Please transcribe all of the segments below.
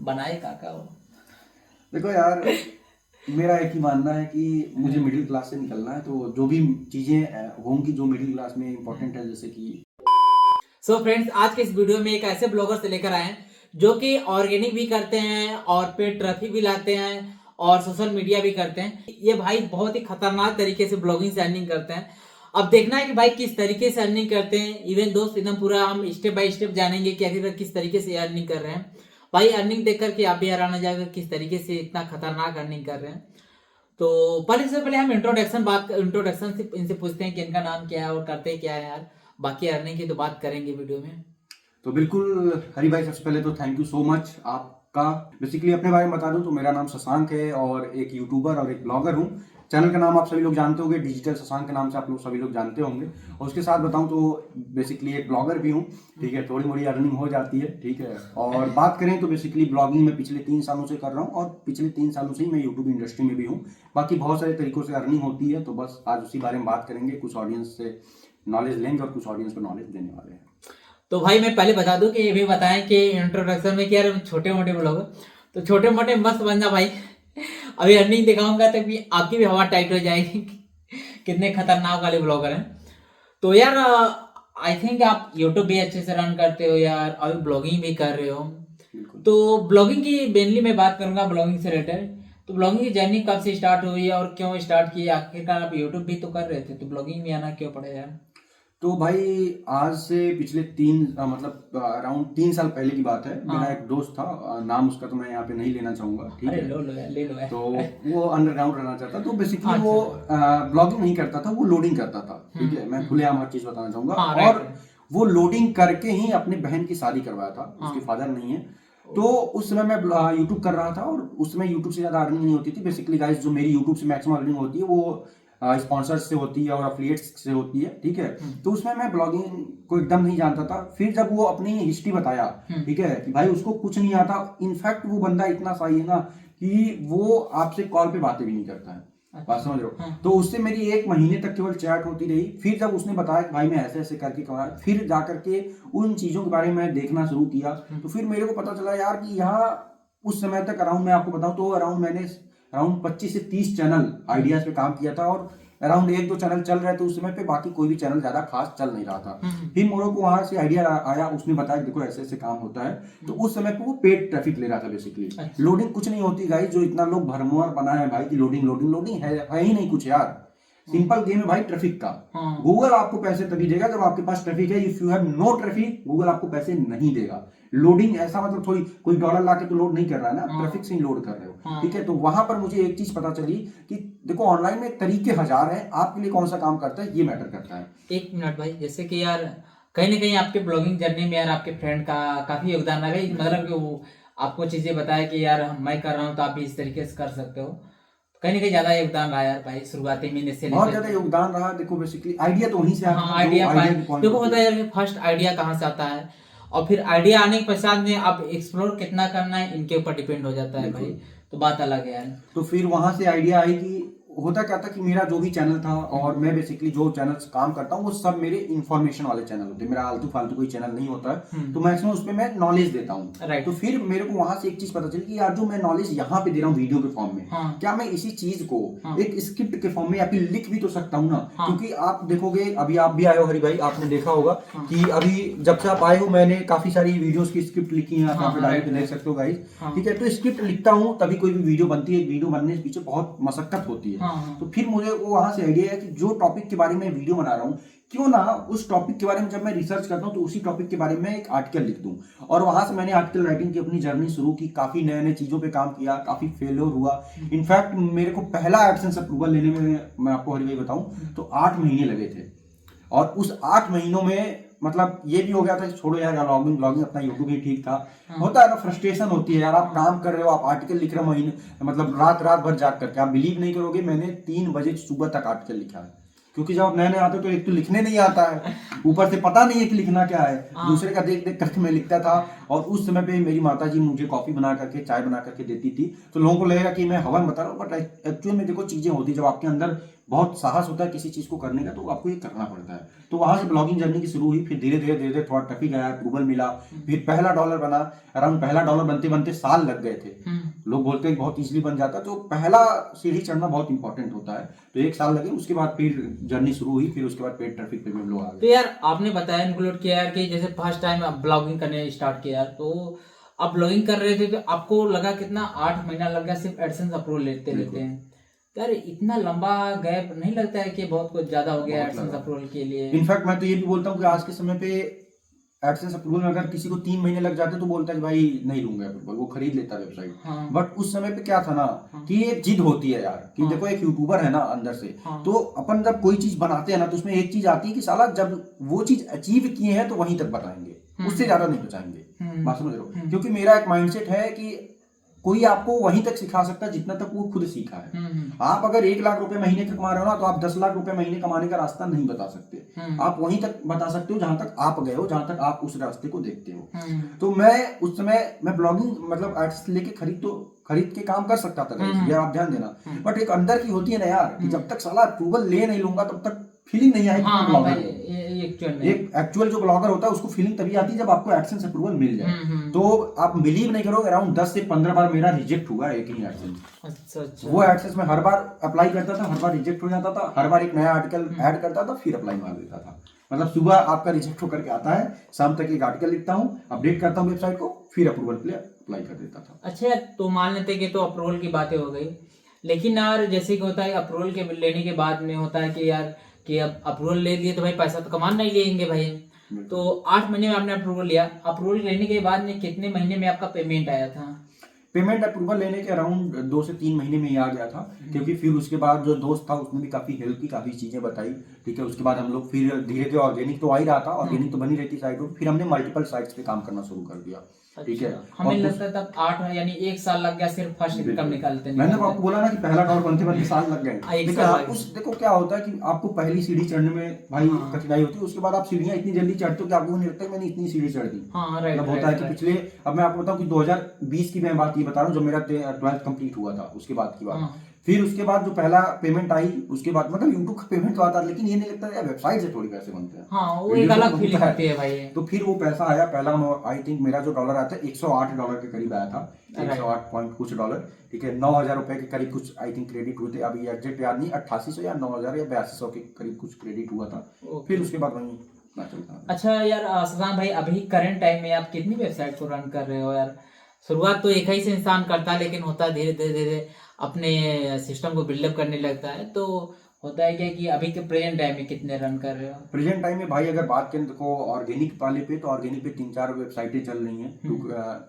बनाए काका वो। देखो यार, मेरा एक ही मानना है कि मुझे मिडिल क्लास से निकलना है, तो जो भी चीजें होंगी जो मिडिल क्लास में इंपॉर्टेंट है, जैसे कि सो फ्रेंड्स, आज के इस वीडियो में एक ऐसे ब्लॉगर से लेकर आए हैं जो कि ऑर्गेनिक भी करते हैं और पे ट्रैफिक भी लाते हैं और सोशल मीडिया भी करते हैं। ये भाई बहुत ही खतरनाक तरीके से ब्लॉगिंग से अर्निंग करते हैं। अब देखना है कि भाई किस तरीके से अर्निंग करते हैं। इवन दोस्त एकदम पूरा हम स्टेप बाय स्टेप जानेंगे कि आखिर किस तरीके से अर्निंग कर रहे हैं। भाई अर्निंग देख करके आप भी हैरान हो जाएगा किस तरीके से इतना खतरनाक अर्निंग कर रहे हैं। तो पहले से पहले हम इंट्रोडक्शन से इनसे पूछते हैं कि इनका नाम क्या है और करते क्या है यार। बाकी अर्निंग की तो बात करेंगे वीडियो में। तो बिल्कुल हरी भाई, सबसे पहले तो थैंक यू सो मच आपका। बेसिकली अपने बारे में बता दूं तो मेरा नाम शशांक है और एक यूट्यूबर और एक ब्लॉगर हूं। चैनल का नाम आप सभी लोग जानते होंगे, डिजिटल शशांक के नाम से आप लोग सभी लोग जानते होंगे। और उसके साथ बताऊं तो बेसिकली एक ब्लॉगर भी हूं, ठीक है। थोड़ी मोड़ी अर्निंग हो जाती है, ठीक है। और बात करें तो बेसिकली ब्लॉगिंग में पिछले 3 सालों से कर रहा हूँ और पिछले 3 सालों से ही मैं यूट्यूब इंडस्ट्री में भी हूँ। बाकी बहुत सारे तरीकों से अर्निंग होती है, तो बस आज उसी बारे में बात करेंगे। कुछ ऑडियंस से नॉलेज लेंगे और कुछ ऑडियंस को नॉलेज देने वाले हैं। तो भाई मैं पहले बता दूं कि ये भी बताएं कि इंट्रोडक्शन में क्या छोटे मोटे ब्लॉगर, तो छोटे मोटे मस्त बनना भाई। अभी अर्निंग दिखाऊंगा तो भी आपकी भी हवा टाइट हो जाएगी। कितने खतरनाक वाले ब्लॉगर हैं। तो यार आई थिंक आप यूट्यूब भी अच्छे से रन करते हो यार, अभी ब्लॉगिंग भी कर रहे हो। तो ब्लॉगिंग की मेनली मैं बात करूंगा ब्लॉगिंग से रिलेटेड। तो ब्लॉगिंग की जर्नी कब से स्टार्ट हुई और क्यों स्टार्ट की? आखिरकार आप यूट्यूब भी तो कर रहे थे, तो ब्लॉगिंग में आना क्यों पड़ा यार? तो भाई आज से पिछले मतलब अराउंड 3 साल पहले की बात है। मेरा एक दोस्त था, नाम उसका तो मैं यहाँ पे नहीं लेना चाहूंगा, ठीक अरे है। लो यार, ले लो यार। तो वो अंडरग्राउंड रहना चाहता, तो बेसिकली अच्छा। वो ब्लॉगिंग नहीं करता था, वो लोडिंग करता था, ठीक है। मैं खुलेआम हर चीज बताना चाहूंगा। हाँ, राइट, और वो लोडिंग करके ही अपने बहन की शादी करवाया था। उसके फादर नहीं है। तो उस समय मैं यूट्यूब कर रहा था और उस समय यूट्यूब से ज्यादा अर्निंग नहीं होती थी। बेसिकली गाइस, जो मेरी यूट्यूब से मैक्सिमम अर्निंग होती है वो स्पॉन्सर्स से होती है और अफिलिएट्स से होती है, ठीक है। तो उसमें मैं ब्लॉगिंग को एकदम नहीं जानता था। फिर जब वो अपनी हिस्ट्री बताया, ठीक है, कि भाई उसको कुछ नहीं आता। इनफैक्ट वो बंदा इतना सही है ना कि वो आपसे कॉल पे बातें भी नहीं करता है। बात समझ रहे हो? तो उससे मेरी 1 महीने तक केवल चैट होती रही। फिर जब उसने बताया कि भाई मैं ऐसे ऐसे करके कमाया, फिर जाकर के उन चीजों के बारे में देखना शुरू किया। तो फिर मेरे को पता चला यार कि यहाँ उस समय तक अराउंड, मैं आपको बताऊं तो मैंने अराउंड 25 से 30 चैनल आइडियाज पे काम किया था और अराउंड 1-2 चैनल चल रहे थे उस समय पे। बाकी कोई भी चैनल ज्यादा खास चल नहीं रहा था। फिर मोरो को वहां से आइडिया आया, उसने बताया देखो ऐसे ऐसे काम होता है। तो उस समय पे वो पेड ट्रैफिक ले रहा था बेसिकली। लोडिंग कुछ नहीं होती गाइस, जो इतना लोग भरमार बनाए हैं भाई की लोडिंग लोडिंग लोडिंग है ही नहीं कुछ यार। सिंपल गेम है भाई ट्रैफिक का। गूगल आपको पैसे तभी देगा जब आपके पास ट्रैफिक है। If you have no traffic, Google आपको पैसे नहीं देगा। लोडिंग ऐसा मतलब थोड़ी कोई डॉलर लाके तो लोड नहीं कर रहा है ना, ट्रैफिक से ही लोड कर रहे हो, ठीक है। तो वहां पर मुझे एक चीज पता चली कि देखो ऑनलाइन में तरीके हजार हैं, आपके लिए कौन सा काम करता है ये मैटर करता है। 1 मिनट भाई, जैसे कि यार कहीं ना कहीं आपके ब्लॉगिंग जर्नी में यार आपके फ्रेंड का काफी योगदान है भाई। मतलब कि वो आपको चीजें बताया कि यार मैं कर रहा हूँ तो आप भी इस तरीके से कर सकते हो। कहीं ना कहीं ज्यादा योगदान रहा यार भाई शुरुआती महीने से बहुत ज्यादा योगदान रहा। देखो बेसिकली आइडिया तो वहीं से आता है। आइडिया पाए। की point देखो होती होता है यार कि फर्स्ट आइडिया कहाँ से आता है और फिर आइडिया आने के पश्चात में अब एक्सप्लोर कितना करना है इनके ऊपर डिपेंड हो जाता है भाई। तो बात अलग है यार। तो फिर वहां से आइडिया आई कि होता क्या था कि मेरा जो भी चैनल था और मैं बेसिकली जो चैनल काम करता हूँ वो सब मेरे इन्फॉर्मेशन वाले चैनल होते हैं। मेरा आलतू फालतू कोई चैनल नहीं होता है। तो मैक्सिमम उसमें मैं नॉलेज देता हूँ। तो फिर मेरे को वहां से एक चीज पता चली कि यार जो मैं नॉलेज यहाँ पे दे रहा हूँ वीडियो के फॉर्म में, क्या मैं इसी चीज को एक स्क्रिप्ट के फॉर्म में या फिर लिख भी तो सकता हूँ ना। क्योंकि आप देखोगे, अभी आप भी आए हो हरी भाई, आपने देखा होगा कि अभी जब से आप आए हो मैंने काफी सारी वीडियोस की स्क्रिप्ट लिखी है, आप डायरेक्ट देख सकते हो गाइस, ठीक है। तो स्क्रिप्ट लिखता हूँ तभी कोई भी वीडियो बनती है। वीडियो बनने के पीछे बहुत मशक्कत होती है। तो फिर मुझे वो वहां से आइडिया है कि जो टॉपिक के बारे में वीडियो बना रहा हूँ, क्यों ना उस टॉपिक के बारे में जब मैं रिसर्च करता हूँ तो उसी टॉपिक के बारे में एक आर्टिकल लिख दूं। और वहां से मैंने आर्टिकल राइटिंग की अपनी जर्नी शुरू की। काफी नए नए चीजों पे काम किया, काफी फेलियर हुआ। इनफैक्ट मेरे को पहला एडसेंस अप्रूवल लेने में, मैं आपको हरी भाई बताऊं तो 8 महीने लगे थे। और उस 8 महीनों में मतलब ये भी हो गया था, छोड़ो यार ब्लॉगिंग ब्लॉगिंग अपना यूट्यूब ही ठीक था। होता है ना, फ्रस्ट्रेशन होती है यार। आप काम कर रहे हो, आप आर्टिकल लिख रहे हो महीने, मतलब रात रात भर जाग करके। आप बिलीव नहीं करोगे, मैंने 3 बजे सुबह तक आर्टिकल लिखा है। क्योंकि जब आप नए नए आते हो तो एक तो लिखने नहीं आता है, ऊपर से पता नहीं है कि लिखना क्या है। हाँ। दूसरे का देख देख करके मैं लिखता था। और उस समय पे मेरी माता जी मुझे कॉफी बना करके, चाय बना करके देती थी, तो लोगों को लगेगा कि मैं हवन बता रहा हूँ, बट एक्चुअल में देखो चीजें होती है। जब आपके अंदर बहुत साहस होता है किसी चीज को करने का, तो आपको ये करना पड़ता है। तो वहां से ब्लॉगिंग जर्नी की शुरू हुई। फिर धीरे धीरे थोड़ा ट्रैफिक आया, अप्रूवल मिला, फिर पहला डॉलर बना। अराउंड पहला डॉलर बनते बनते साल लग गए थे। लोग बोलते हैं बहुत इजीली बन जाता है, तो पहला सीढ़ी चढ़ना बहुत इंपॉर्टेंट होता है। तो 1 साल लगे, उसके बाद फिर जर्नी शुरू हुई। फिर उसके बाद पेड ट्रैफिक पे भी लोग आ तो गए। यार आपने बताया इंक्लूड किया यार कि जैसे फर्स्ट टाइम आप ब्लॉगिंग करने स्टार्ट किया यार, तो आप ब्लॉगिंग कर रहे थे तो आपको लगा कितना 8 महीना लग गया सिर्फ एडसेंस अप्रूवल लेते लेते हैं। तो यार इतना लंबा गैप नहीं लगता है कि बहुत कुछ ज्यादा हो गया एडसेंस अप्रूवल के लिए? इनफैक्ट मैं तो ये भी बोलता हूँ कि आज के समय पे एडसेंस अप्रूवल में अगर किसी को 3 महीने लग जाते तो बोलता है कि भाई नहीं लूंगा अप्रूवल, वो खरीद लेता वेबसाइट। हाँ। बट उस समय पे क्या था ना, हाँ। कि एक जिद होती है यार कि देखो एक यूट्यूबर है ना अंदर से, तो अपन जब कोई चीज बनाते हैं ना, तो उसमें एक चीज आती है कि साला जब वो चीज अचीव किए हैं तो वहीं तक बताएंगे, उससे ज्यादा नहीं बचाएंगे। बात समझ रहे हो? क्योंकि मेरा एक माइंडसेट है कि कोई आपको वहीं तक सिखा सकता है जितना तक वो खुद सीखा है। आप अगर 1 लाख रुपए महीने का कमा रहे हो ना, तो आप 10 लाख रुपए महीने कमाने का रास्ता नहीं बता सकते। आप वहीं तक बता सकते हो जहां तक आप गए हो, जहां तक आप उस रास्ते को देखते हो। तो मैं उस समय मैं ब्लॉगिंग मतलब एड्स लेके खरीद के काम कर सकता था, ये आप ध्यान देना। बट एक अंदर की होती है ना यार, कि जब तक साला अप्रूवल ले नहीं लूंगा तब तक फीलिंग नहीं आएगी। हाँ, ब्लॉगर एक एक्चुअल जो ब्लॉगर होता है उसको फीलिंग तभी आती है जब आपको एडसेंस अप्रूवल मिल जाए। तो आप बिलीव नहीं करोगे, अराउंड 10 से 15 बार मेरा रिजेक्ट हुआ एक ही एडसेंस। अच्छा। वो एडसेंस में हर बार अप्लाई करता था, हर बार रिजेक्ट हो जाता था, हर बार एक नया आर्टिकल ऐड करता था, फिर अप्लाई मार देता था। मतलब सुबह आपका रिजेक्ट होकर के आता है, शाम तक एक आर्टिकल लिखता हूँ, अपडेट करता हूँ वेबसाइट को, फिर अप्रूवल के लिए अप्लाई कर देता था। अच्छा, तो मान लेते कि तो अप्रूवल की बातें हो गई, लेकिन यार जैसे कि होता है अप्रूवल के लेने के बाद में होता है कि यार कि अब अप्रूवल ले लिए तो भाई पैसा तो कमान नहीं लेंगे भाई। तो 8 महीने में आपने अप्रूवल लिया, अप्रूवल लेने के बाद में कितने महीने में आपका पेमेंट आया था? पेमेंट अप्रूवल लेने के अराउंड 2 से 3 महीने में ही आ गया था। क्योंकि फिर उसके बाद जो दोस्त था उसने भी काफी हेल्प की, काफी चीजें बताई। ठीक है, उसके बाद हम लोग फिर धीरे धीरे, ऑर्गेनिक तो आ ही रहा था, ऑर्गेनिक तो बनी रहती साइट पर, फिर हमने मल्टीपल साइट्स पे काम करना शुरू कर दिया। ठीक है, हमें लगता है तब 8 यानी 1 साल लग गया सिर्फ फर्स्ट इनकम निकालते। मैंने तो आपको बोला ना कि पहला डॉलर बनते बनते साल लग गए। देखो क्या होता है कि आपको पहली सीढ़ी चढ़ने में भाई कठिनाई होती है, उसके बाद आप सीढ़ियां इतनी जल्दी चढ़ते हो कि आपको नहीं लगता है मैंने इतनी सीढ़ी चढ़ दी। मतलब होता है कि पिछले, अब मैं आपको बताऊं कि 2020 की मैं बात ये बता रहा हूँ, जब मेरा 12th कंप्लीट हुआ था, उसके बाद की बात। फिर उसके बाद जो पहला पेमेंट आई, उसके बाद मतलब यूट्यूब का पेमेंट तो आता है, लेकिन ये नहीं लगता यार वेबसाइट से थोड़ी पैसे बनते हैं। हाँ, वो एक अलग फीलिंग होती है भाई। तो फिर वो पैसा आया पहला, आई थिंक मेरा जो डॉलर आया था 108 डॉलर के करीब आया था, 108 पॉइंट कुछ डॉलर। ठीक है, 9,000 रुपए के करीब कुछ आई थिंक क्रेडिट हुए थे, अभी एग्जैक्ट याद नहीं, 8800 या 9,000 या 8200 के करीब कुछ क्रेडिट हुआ था। फिर उसके बाद वही ना चलता। अच्छा यार शशांक भाई, अभी करंट टाइम में आप कितनी वेबसाइट को रन कर रहे हो यार? शुरुआत तो एक ही से इंसान करता है, लेकिन होता है धीरे धीरे अपने सिस्टम को बिल्डअप करने लगता है। तो होता है क्या कि अभी के प्रेजेंट टाइम में कितने रन कर रहे हो? प्रेजेंट टाइम में भाई अगर बात करें देखो ऑर्गेनिक वाले पे, तो ऑर्गेनिक पे 3-4 वेबसाइटें चल रही हैं।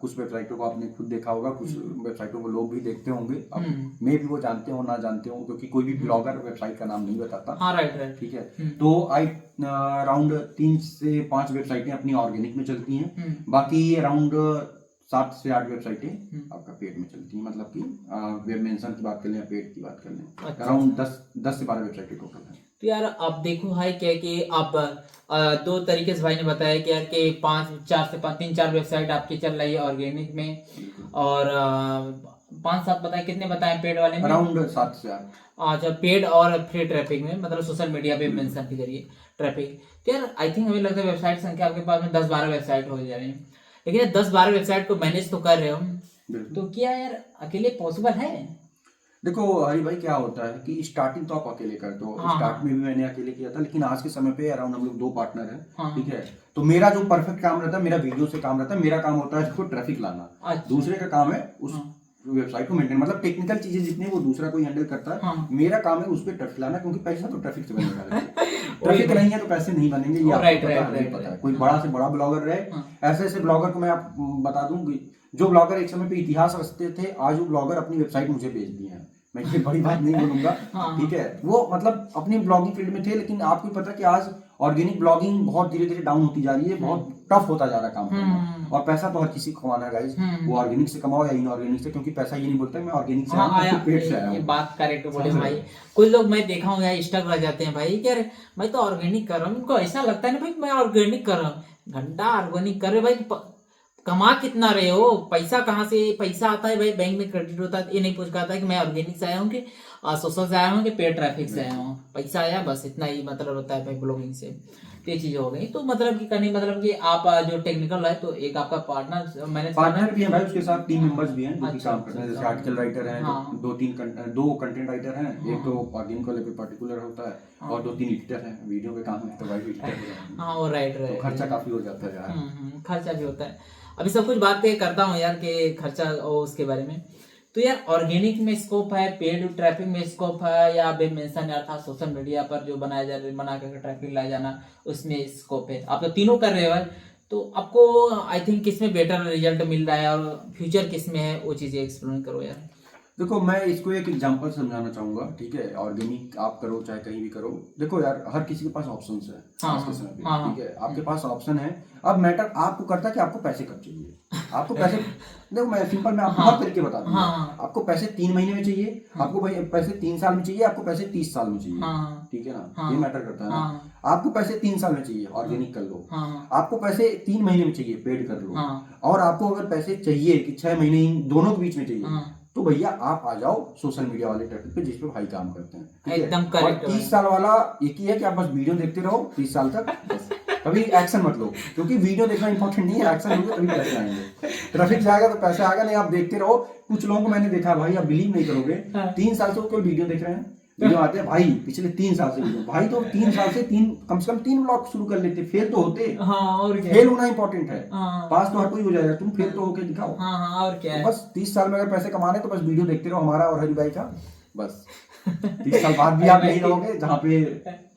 कुछ वेबसाइटों को आपने खुद देखा होगा, कुछ वेबसाइटों को लोग भी देखते होंगे, अब मैं भी वो जानते हो ना जानते हो, क्योंकि कोई भी ब्लॉगर वेबसाइट का नाम नहीं बताता। हाँ, राइट। ठीक है, तो अराउंड 3 से 5 वेबसाइटें अपनी ऑर्गेनिक में चलती हैं, बाकी अराउंड 7 से 8 वेबसाइटें आपका पेड में चलती हैं। मतलब कि वेब मेंशन की बात कर लें, पेड की बात कर लें, अराउंड 10 से 12 वेबसाइटें टोटल है। तो यार आप देखो भाई क्या कि आप 2 तरीके से भाई ने बताया कि यार कि 3-4 वेबसाइट आपकी चल रही है ऑर्गेनिक में, और 5-7 बताए, कितने बताए पेड वाले में? अराउंड 7 से 8। अच्छा, पेड और फ्री ट्रैफिक में, मतलब सोशल मीडिया पे मेंशन के जरिए ट्रैफिक। तो यार आई थिंक हमें लगता है वेबसाइट संख्या आपके पास में 10-12 वेबसाइट हो जा रही है, लेकिन 10-12 वेबसाइट को मैनेज तो कर रहे हो, तो क्या यार अकेले पॉसिबल है? देखो हरी भाई, क्या होता है कि स्टार्टिंग तो आप अकेले करते हो। स्टार्ट में भी मैंने अकेले किया था, लेकिन आज के समय पे अराउंड हम लोग 2 पार्टनर हैं। ठीक है, तो मेरा जो परफेक्ट काम रहता है, मेरा वीडियो से काम रहता है, मेरा काम होता है इसको ट्रैफिक लाना। दूसरे का काम है उस वेबसाइट को मेंटेन, मतलब टेक्निकल चीजें जितनी वो दूसरा कोई हैंडल करता है। मेरा काम है उस पर ट्रैफिक लाना, क्योंकि पैसा तो ट्रैफिक से बनेगा। ट्रैफिक नहीं है तो पैसे नहीं बनेंगे, ये आपको पता है। कोई बड़ा से बड़ा ब्लॉगर रहे, ऐसे ऐसे ब्लॉगर को मैं आप बता दूं, जो ब्लॉगर एक समय पे इतिहास रचते थे, आज वो ब्लॉगर अपनी वेबसाइट मुझे भेज दिए हैं। मैं ये बड़ी बात नहीं बोलूंगा। ठीक है, वो मतलब अपनी ब्लॉगिंग फील्ड में थे, लेकिन आपको पता है कि आज ऑर्गेनिक ब्लॉगिंग बहुत धीरे धीरे डाउन होती जा रही है, बहुत टफ होता जा रहा है काम करना। और पैसा तो हर किसी को कमाना है गाइस, वो ऑर्गेनिक से कमाओ या इनऑर्गेनिक से, क्योंकि पैसा ये नहीं बोलता मैं ऑर्गेनिक से आया हूं, पेट से आया ये हूं। बात करेक्ट बोले भाई। कुछ लोग मैं देखा हूँ यार स्टक रह जाते हैं भाई, क्या मैं तो ऑर्गेनिक कर रहा हूँ, उनको ऐसा लगता है ना भाई मैं ऑर्गेनिक कर रहा हूँ। घंटा ऑर्गेनिक कर रहे भाई, कमा कितना रहे हो, पैसा कहाँ से पैसा आता है भाई, बैंक में क्रेडिट होता है, ये नहीं पूछ पाता है कि मैं ऑर्गेनिक से आया हूँ कि सोशल से आया हूँ कि पेड ट्रैफिक से आया हूँ, पैसा आया बस इतना ही मतलब होता है भाई ब्लॉगिंग से। तो ये चीज हो गई। तो मतलब कि करने मतलब कि आप जो टेक्निकल है तो एक आपका पार्टनर मैंने पार्टनर भी है भाई, उसके साथ टीम मेंबर्स भी हैं जो कि अच्छा, काम करते हैं, जैसे आर्टिकल राइटर हैं, हाँ। दो कंटेंट राइटर हैं, एक तो ऑर्गेनिक वाले पे पर्टिकुलर होता है, और 2-3 एडिटर हैं, वीडियो पे काम है तो भाई एडिटर हाँ वो राइट तो खर्चा काफी हो जाता है यार। खर्चा भी होता है। अभी सब कुछ बात करता हूँ यार कि खर्चा और उसके बारे में। तो यार ऑर्गेनिक में स्कोप है, पेड ट्रैफिक में स्कोप है, या अभी मेंशन यार था सोशल मीडिया पर जो बनाया जा रहा बना कर ट्रैफिक लाया जाना उसमें स्कोप है। आप तो तीनों कर रहे हो यार, तो आपको आई थिंक किसमें बेटर रिजल्ट मिल रहा है और फ्यूचर किसमें है वो चीजें एक्सप्लेन करो यार। देखो मैं इसको एक एग्जांपल समझाना चाहूंगा, ठीक है। ऑर्गेनिक आप करो चाहे कहीं भी करो, देखो यार हर किसी के पास ऑप्शंस है आज के समय पे, ठीक है। आपके पास ऑप्शन है, अब मैटर आपको करता है कि आपको पैसे कब चाहिए। आपको पैसे देखो मैं सिंपल मैं आपको हर तरीके बता दूंगा। आपको पैसे 3 महीने में चाहिए, आपको पैसे 3 साल में चाहिए, आपको पैसे 30 साल में चाहिए, ठीक है ना, ये मैटर करता है ना। आपको पैसे 3 साल में चाहिए, ऑर्गेनिक कर लो। आपको पैसे 3 महीने में चाहिए, पेड कर लो। और आपको अगर पैसे चाहिए कि 6 महीने दोनों के बीच में चाहिए, तो भैया आप आ जाओ सोशल मीडिया वाले ट्रैफिक पे जिसपे भाई काम करते हैं, एकदम और करेक्ट। 30 साल वाला एक ही है कि आप बस वीडियो देखते रहो 30 साल तक, बस कभी एक्शन मत लो, क्योंकि वीडियो देखना इंपॉर्टेंट नहीं है, एक्शन होगा तभी पैसे आएंगे। ट्रैफिक जाएगा तो पैसे आएगा, नहीं आप देखते रहो। कुछ लोगों को मैंने देखा भाई, आप बिलीव नहीं करोगे, 3 साल से वो कोई वीडियो देख रहे हैं, वीडियो आते हैं भाई पिछले 3 साल से वीडियो, भाई तो 3 साल से कम से कम 3 ब्लॉग शुरू कर लेते, फेल तो होते। और क्या, फेल होना इंपॉर्टेंट है, पास तो हर कोई हो जाएगा, तुम फेल तो होके दिखाओ। और क्या है, तो बस 30 साल में अगर पैसे कमाने तो बस वीडियो देखते रहो हमारा और हरी भाई का, बस 30 साल बाद भी आप नहीं रहोगे जहाँ पे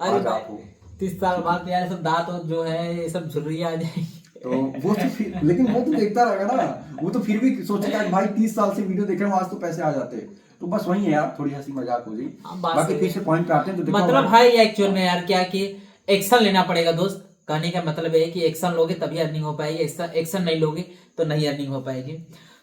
आज आप हो। 30 साल बाद यार सब दांत जो है ये सब झुर्रियां आ जाएंगी। तो वो तो फिर, लेकिन वो तो देखता रहेगा ना, वो तो फिर भी सोचेगा कि भाई 30 साल से वीडियो देख रहे हैं, आज तो पैसे आ जाते। तो बस वही है यार, थोड़ी हंसी मजाक हो गई। बाकी फिर से पॉइंट पे आते हैं। तो देखो मतलब भाई एक्चुअल में यार क्या कि एक्शन लेना पड़ेगा दोस्त, कहने का मतलब है कि एक्शन लोगे तभी अर्निंग हो पाएगी, एक्शन नहीं लोगे तो नहीं अर्निंग हो पाएगी।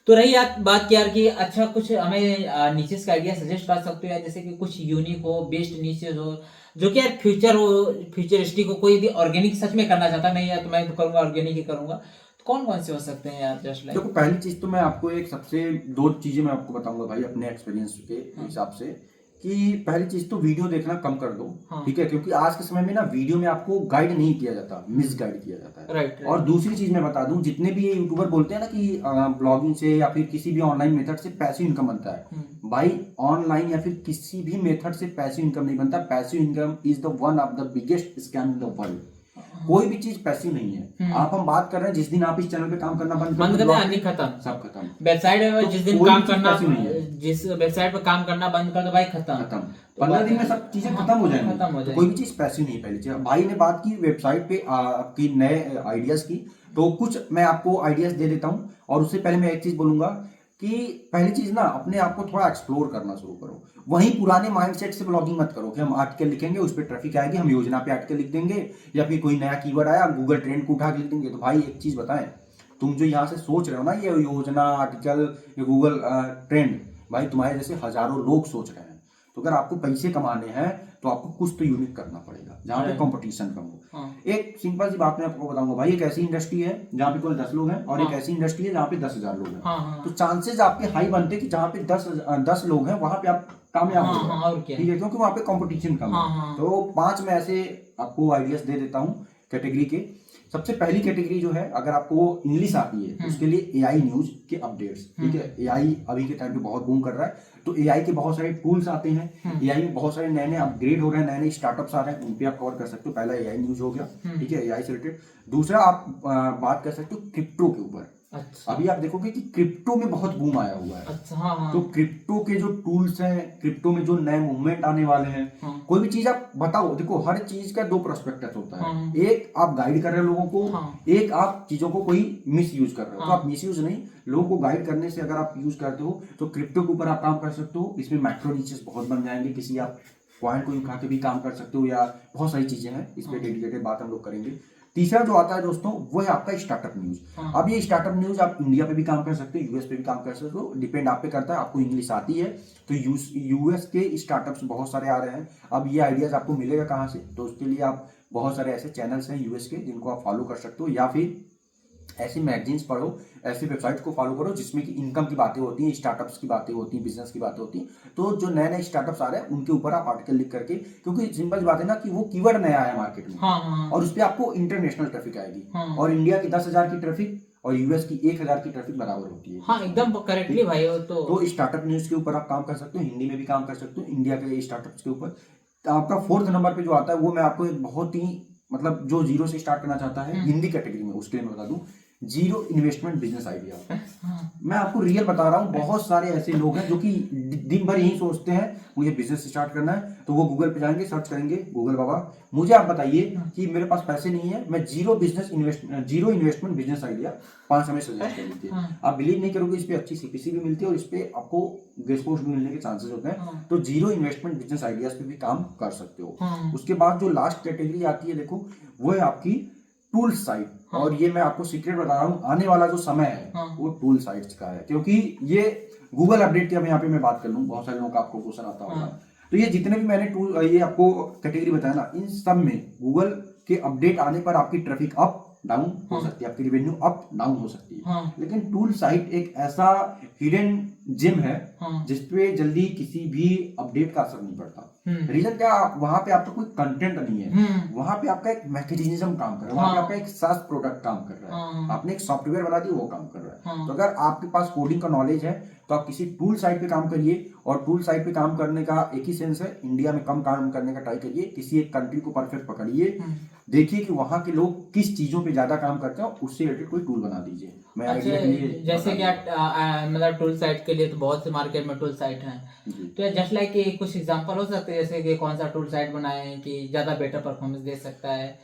तो रही बात की यार कि अच्छा कुछ हमें नीचेस का आइडिया सजेस्ट कर सकते हो यार, जैसे कि कुछ यूनिक हो, बेस्ट नीचेस हो, जो कि यार फ्यूचर हो, फ्यूचरिस्टिक हो, कोई भी ऑर्गेनिक सच में करना चाहता नहीं यार तो मैं तो करूंगा ऑर्गेनिक ही करूंगा, तो कौन कौन से हो सकते हैं यार जस्ट लाइक। देखो पहली चीज तो मैं आपको एक सबसे 2 चीजें मैं आपको बताऊंगा भाई अपने एक्सपीरियंस के हिसाब से, कि पहली चीज तो वीडियो देखना कम कर दो, ठीक है, क्योंकि आज के समय में ना वीडियो में आपको गाइड नहीं किया जाता, मिस गाइड किया जाता है। राइट। और दूसरी चीज मैं बता दूं, जितने भी ये यूट्यूबर बोलते हैं ना कि ब्लॉगिंग से या फिर किसी भी ऑनलाइन मेथड से पैसिव इनकम बनता है, भाई ऑनलाइन या फिर किसी भी मेथड से पैसिव इनकम नहीं बनता। Passive income is the one of the biggest scam in the world. कोई भी चीज पैसिव नहीं है। आप हम बात कर रहे हैं, जिस दिन आप इस चैनल पे काम करना बंद कर दो, खत्म, सब खत्म। वेबसाइट जिस दिन काम करना, जिस वेबसाइट पर काम करना बंद कर दो भाई खत्म। 15 दिन में सब चीजें खत्म हो जाएंगी। तो कोई भी चीज पैसिव नहीं है। पहली चीज भाई ने बात की वेबसाइट पे आपकी नए आइडियाज की, तो कुछ मैं आपको आइडियाज दे देता हूँ। और उससे पहले मैं एक चीज बोलूंगा कि पहली चीज ना अपने आप को थोड़ा एक्सप्लोर करना शुरू करो। वहीं पुराने माइंडसेट से ब्लॉगिंग मत करो कि हम आर्टिकल लिखेंगे, उस पर ट्रैफिक आएगी, हम योजना पे आर्टिकल लिख देंगे, या फिर कोई नया कीवर्ड आया गूगल ट्रेंड को उठा के लिख देंगे। तो भाई एक चीज बताएं, तुम जो यहाँ से सोच रहे हो ना, ये योजना, आर्टिकल, ये गूगल ट्रेंड, भाई तुम्हारे जैसे हजारों लोग सोच रहे हैं। तो अगर आपको पैसे कमाने हैं तो आपको कुछ तो यूनिक करना पड़ेगा जहाँ पे कंपटीशन कम हो। एक सिंपल सी बात मैं आपको बताऊंगा भाई, एक ऐसी इंडस्ट्री है जहाँ पे केवल 10 लोग हैं, और एक ऐसी इंडस्ट्री है जहाँ पे 10,000 लोग हैं। तो चांसेस आपके हाई बनते कि जहाँ पे 10 लोग हैं वहां पे आप कामयाब हो जाए, ठीक है, क्योंकि वहाँ पे कंपटीशन कम है। तो 5 में ऐसे आपको आइडियाज दे देता हूँ कैटेगरी के। सबसे पहली कैटेगरी जो है, अगर आपको इंग्लिश आती है उसके लिए एआई न्यूज के अपडेट्स, ठीक है। एआई अभी के टाइम पे बहुत बूम कर रहा है, तो एआई के बहुत सारे टूल्स आते हैं, एआई में बहुत सारे नए नए अपग्रेड हो रहे हैं, नए नए स्टार्टअप्स आ रहे हैं, उन पे आप कवर कर सकते हो। पहला एआई न्यूज हो गया, ठीक है, एआई से रिलेटेड। दूसरा आप बात कर सकते हो क्रिप्टो के ऊपर। अच्छा। अभी आप देखोगे कि क्रिप्टो में बहुत बूम आया हुआ है। अच्छा, हाँ। तो क्रिप्टो के जो टूल्स हैं, क्रिप्टो में जो नए मूवमेंट आने वाले हैं, कोई भी चीज आप बताओ, देखो हर चीज का 2 पर्सपेक्टिव होता है। एक आप गाइड कर रहे हो लोगों को, एक आप चीजों को कोई मिस यूज कर रहे हो। तो आप मिस यूज नहीं, लोगों को गाइड करने से अगर आप यूज करते हो तो क्रिप्टो के ऊपर आप काम कर सकते हो। इसमें माइक्रो नीचेस बहुत बन जाएंगे। किसी आप पॉइंट को उठा के भी काम कर सकते हो, या बहुत सारी चीजें हैं, इस पे डेडिकेटेड बात हम लोग करेंगे। तीसरा जो आता है दोस्तों वो है आपका स्टार्टअप न्यूज। अब ये स्टार्टअप न्यूज आप इंडिया पे भी काम कर सकते हो, यूएस पे भी काम कर सकते हो, डिपेंड आप पे करता है। आपको इंग्लिश आती है तो यूएस के स्टार्टअप्स बहुत सारे आ रहे हैं। अब ये आइडियाज आपको मिलेगा कहाँ से, तो उसके लिए आप बहुत सारे ऐसे चैनल्स हैं यूएस के जिनको आप फॉलो कर सकते हो, या फिर ऐसी मैगजीन्स पढ़ो, ऐसी वेबसाइट को फॉलो करो जिसमें कि इनकम की बातें होती हैं, स्टार्टअप्स की बातें होती हैं, बिजनेस की बातें होती हैं। तो जो नए नए स्टार्टअप्स आ रहे हैं उनके ऊपर आप आर्टिकल लिख करके, क्योंकि सिंपल बात है ना कि वो कीवर्ड नया है मार्केट में, और उस पर आपको इंटरनेशनल ट्रैफिक आएगी, और इंडिया की 10,000 की ट्रैफिक और यूएस की 1,000 की ट्रैफिक बराबर होती है। हाँ एकदम करेक्टली भाई। तो स्टार्टअप न्यूज के ऊपर आप काम कर सकते हो, हिंदी में भी काम कर सकते हो इंडिया के स्टार्टअप्स के ऊपर। तो आपका 4th नंबर पे जो आता है वो मैं आपको एक बहुत ही मतलब जो जीरो से स्टार्ट करना चाहता है हिंदी कैटेगरी में, उसके लिए मैं बता दूं, जीरो इन्वेस्टमेंट बिजनेस आइडिया। मैं आपको रियल बता रहा हूँ, बहुत सारे ऐसे लोग हैं जो कि दिन भर यही सोचते हैं मुझे बिजनेस स्टार्ट करना है, तो वो गूगल पे जाएंगे, सर्च करेंगे, गूगल बाबा मुझे आप बताइए कि मेरे पास पैसे नहीं है, मैं जीरो इन्वेस्टमेंट बिजनेस आइडिया 5 हमें सजेस्ट कर दीजिए। आप बिलीव नहीं करोगे, इस पे अच्छी सीपीसी भी मिलती है और इस पे आपको गेस्ट पोस्ट भी मिलने के चांसेस होते हैं। तो जीरो इन्वेस्टमेंट बिजनेस आइडियाज पे भी काम कर सकते हो। उसके बाद जो लास्ट कैटेगरी आती है देखो, वो है आपकी टूल साइट। और ये मैं आपको सीक्रेट बता रहा हूँ, आने वाला जो समय है वो टूल साइट्स का है, क्योंकि ये गूगल अपडेट की अब यहाँ पे मैं बात कर लूँ, बहुत सारे लोगों का आपको क्वेश्चन आता होगा। तो ये जितने भी मैंने टूल ये आपको कैटेगरी बताया ना, इन सब में गूगल के अपडेट आने पर आपकी ट्रैफिक अप डाउन हो सकती है, आपकी रिवेन्यू अप डाउन हो सकती है। लेकिन टूल साइट एक ऐसा हिडन जिम है जिसपे जल्दी किसी भी अपडेट का असर नहीं पड़ता। रीजन क्या, वहां पे आपका कोई कंटेंट नहीं है, वहां पे आपका एक मैकेनिज्म काम कर रहा है, वहां पे आपका एक सास प्रोडक्ट काम कर रहा है, आपने एक सॉफ्टवेयर बना दी वो काम कर रहा है। तो अगर आपके पास कोडिंग का नॉलेज है तो आप किसी टूल साइट पे काम करिए, और टूल साइट पे काम करने का एक ही सेंस है, इंडिया में कम काम करने का ट्राई करिए, किसी एक कंट्री को परफेक्ट पकड़िए, देखिए कि वहां के लोग किस चीजों पे ज्यादा काम करते हैं, उससे रिलेटेड कोई टूल बना दीजिए। मैं अच्छा, आइडिया के लिए जैसे कि मतलब टूल साइट के लिए तो बहुत से मार्केट में टूल साइट हैं, तो जस्ट लाइक कि कुछ एग्जांपल हो सकते हैं जैसे कि कौन सा टूल साइट बनाए कि ज्यादा बेटर परफॉर्मेंस दे सकता है।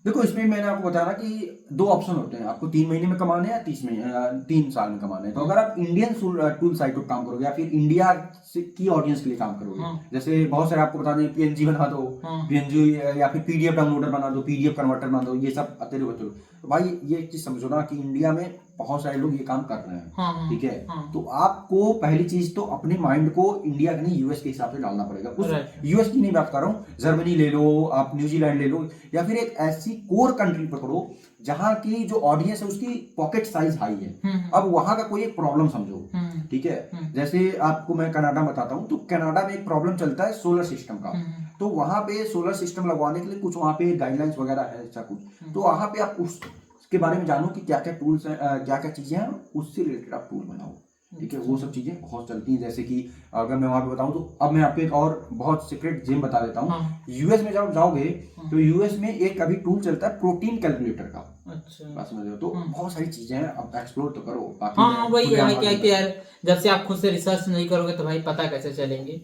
देखो इसमें मैंने आपको बताया ना कि 2 ऑप्शन होते हैं, आपको 3 महीने में कमाने हैं या 3 साल में कमाने हैं। तो अगर आप इंडियन टूल साइट पर काम करोगे या फिर इंडिया की ऑडियंस के लिए काम करोगे, जैसे बहुत सारे आपको बता दें पीएनजी बना दो, पीएनजी या फिर पीडीएफ डाउनलोडर बना दो, पीडीएफ कन्वर्टर बना दो, ये सब अतेरे बतेरे। तो भाई ये चीज समझो ना कि इंडिया में बहुत सारे लोग ये काम कर रहे हैं, ठीक है। तो आपको पहली चीज तो अपने माइंड को इंडिया के नहीं यूएस के हिसाब से डालना पड़ेगा। कुछ यूएस की नहीं बात कर रहा हूँ, जर्मनी ले लो, आप न्यूजीलैंड ले लो, या फिर एक ऐसी कोर कंट्री पकड़ो जहां की जो ऑडियंस है उसकी पॉकेट साइज हाई है। अब वहां का कोई एक प्रॉब्लम समझो, ठीक है। जैसे आपको मैं कनाडा बताता हूँ, तो कनाडा में एक प्रॉब्लम चलता है सोलर सिस्टम का। तो वहां पे सोलर सिस्टम लगवाने के लिए कुछ वहां पे गाइडलाइंस वगैरह है ऐसा कुछ, तो वहां पे आप उसके बारे में जानो कि क्या क्या टूल्स हैं, क्या क्या चीजें हैं, उससे रिलेटेड आप टूल बनाओ, ठीक है। वो सब चीजें बहुत चलती हैं। जैसे कि अगर मैं वहां पे बताऊं तो अब मैं आपको एक और बहुत सीक्रेट जेम बता देता हूँ। यूएस में जब जाओगे तो यूएस में एक अभी टूल चलता है प्रोटीन कैलकुलेटर का। अच्छा, बात समझ रहे हो? तो बहुत सारी चीजें हैं, अब एक्सप्लोर तो करो। हाँ वही है क्या कि यार जब से आप खुद से रिसर्च नहीं करोगे तो भाई पता कैसे चलेंगे।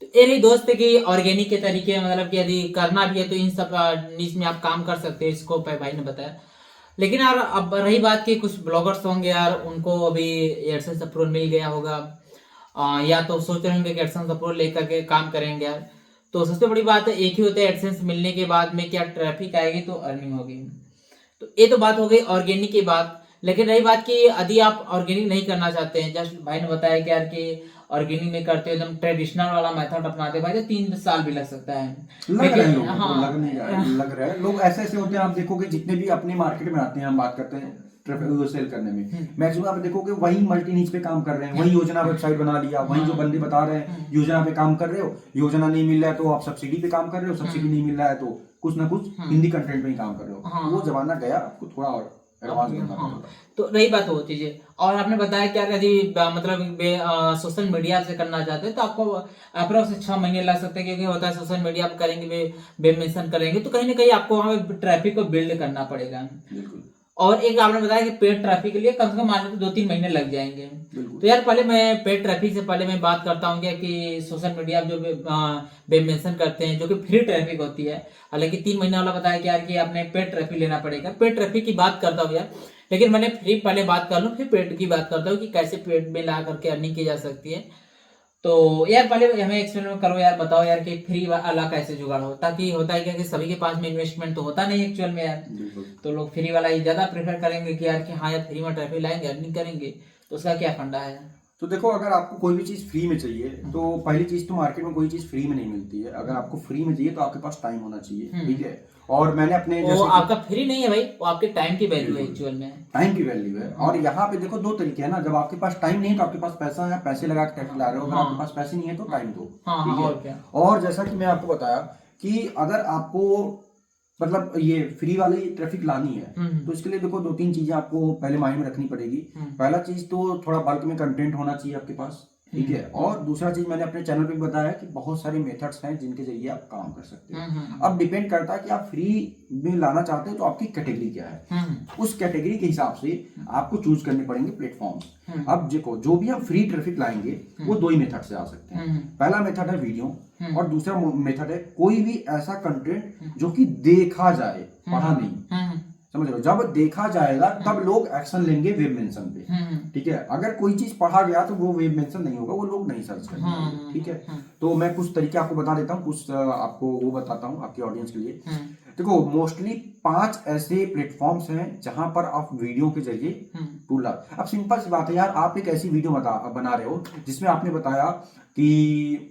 तो ये रही दोस्त की ऑर्गेनिक के तरीके, मतलब कि यदि करना भी है तो इन सब नीच में आप काम कर सकते हैं, इसको भाई ने बताया। लेकिन यार अब रही बात कि कुछ ब्लॉगर्स होंगे यार, उनको अभी एडसेंस अप्रूवल मिल गया होगा, या तो सोच रहे होंगे कि एडसेंस अप्रूवल लेकर के काम करेंगे यार। तो सबसे बड़ी बात है एक ही होता है, एडसेंस मिलने के बाद में क्या ट्रैफिक आएगी तो अर्निंग होगी। तो ये तो बात हो गई ऑर्गेनिक की बात। लेकिन रही बात कि यदि आप ऑर्गेनिक नहीं करना चाहते हैं, जस्ट भाई ने बताया कि यार कि ऑर्गेनिक में करते हो एकदम ट्रेडिशनल वाला मेथड अपनाते भाई तो 3 साल भी लग सकता है। लग रहे हैं लोग, लग रहे हैं लोग ऐसे ऐसे होते हैं। आप देखोगे जितने भी अपने मार्केट में आते हैं, हम बात करते हैं सेल करने में, मैक्सिमम आप देखोगे वही मल्टी नीच पे काम कर रहे हैं, वही योजना वेबसाइट बना लिया, वही जो बंदे बता रहे हैं योजना पे काम कर रहे हो, योजना नहीं मिल रहा है तो आप सब्सिडी पे काम कर रहे हो, सब्सिडी नहीं मिल रहा है तो कुछ ना कुछ हिंदी कंटेंट में ही काम कर रहे हो। वो जमाना गया, आपको थोड़ा और एडवांस बनना पड़ेगा। तो रही बात वो चीजें, और आपने बताया कि यदि मतलब सोशल मीडिया से करना चाहते हैं तो आपको अप्रोक्स 6 महीने लग सकते हैं, क्योंकि होता है सोशल मीडिया पर करेंगे, वेब मेंशन करेंगे तो कहीं ना कहीं आपको वहां पे ट्रैफिक को बिल्ड करना पड़ेगा। बिल्कुल। और एक आपने बताया कि पेड ट्रैफिक के लिए कम से कम मान लो 2-3 महीने लग जाएंगे। तो यार पहले मैं पेड ट्रैफिक से पहले मैं बात करता हूँ क्या कि सोशल मीडिया जो वेब मेंशन करते हैं जो कि फ्री ट्रैफिक होती है, हालांकि 3 महीने वाला बताया कि यार कि आपने पेड ट्रैफिक लेना पड़ेगा। पेड ट्रैफिक की बात करता हूँ यार, लेकिन मैंने फ्री पहले बात कर लूँ फिर पेड की बात करता हूँ कि कैसे पेड में ला करके अर्निंग की जा सकती है। तो यार पहले हमें एक्सपेरिमेंट करो यार, बताओ यार कि फ्री वाला कैसे जुगाड़ हो, ताकि होता है क्या कि सभी के पास में इन्वेस्टमेंट तो होता नहीं एक्चुअल में यार, बिल्कुल। तो लोग फ्री वाला ही ज्यादा प्रेफर करेंगे कि यार कि हाँ यार फ्री में ट्रैफिक लाएंगे, अर्निंग करेंगे, तो उसका क्या फंडा है? तो देखो, अगर आपको कोई भी चीज़ फ्री में चाहिए तो पहली चीज़ तो मार्केट में कोई चीज़ फ्री में नहीं मिलती है। अगर आपको फ्री में चाहिए तो आपके पास टाइम होना चाहिए, ठीक है। और मैंने अपने वो आपका फ्री नहीं है भाई, वो आपके टाइम की वैल्यू है एक्चुअल में, टाइम की वैल्यू है। और यहाँ पे देखो दो तरीके हैं ना, जब आपके पास टाइम नहीं है तो आपके पास पैसा है, पैसे लगा के ट्रैफिक ला रहे हो। अगर आपके पास पैसे नहीं है तो टाइम दो, ठीक है। और जैसा कि मैं आपको बताया कि अगर आपको मतलब ये फ्री वाली ट्रैफिक लानी है तो इसके लिए देखो दो तीन चीजें आपको पहले माइंड में रखनी पड़ेगी। पहला चीज तो थोड़ा बल्क में कंटेंट होना चाहिए आपके पास, ठीक है। और दूसरा चीज मैंने अपने चैनल पे बताया कि बहुत सारे मेथड्स हैं जिनके जरिए आप काम कर सकते हैं। अब डिपेंड करता है कि आप फ्री में लाना चाहते हैं तो आपकी कैटेगरी क्या है, उस कैटेगरी के हिसाब से आपको चूज करने पड़ेंगे प्लेटफॉर्म्स। अब देखो जो भी हम फ्री ट्रैफिक लाएंगे वो दो ही मेथड से आ सकते हैं। पहला मेथड है वीडियो और दूसरा मेथड है कोई भी ऐसा कंटेंट जो कि देखा जाए, पढ़ा नहीं। समझ रहे हो, जब देखा जाएगा तब लोग एक्शन लेंगे वेब मेंशन पे, ठीक है। अगर कोई चीज पढ़ा गया तो वो वेब मेंशन नहीं होगा, वो लोग नहीं सर्च करेंगे, ठीक है। तो मैं कुछ तरीके आपको बता देता हूँ, कुछ आपको वो बताता हूँ आपके ऑडियंस के लिए। देखो मोस्टली 5 ऐसे प्लेटफॉर्म्स हैं जहां पर आप वीडियो के जरिए टूल। अब सिंपल सी बात है यार, आप एक ऐसी वीडियो बना रहे हो जिसमें आपने बताया कि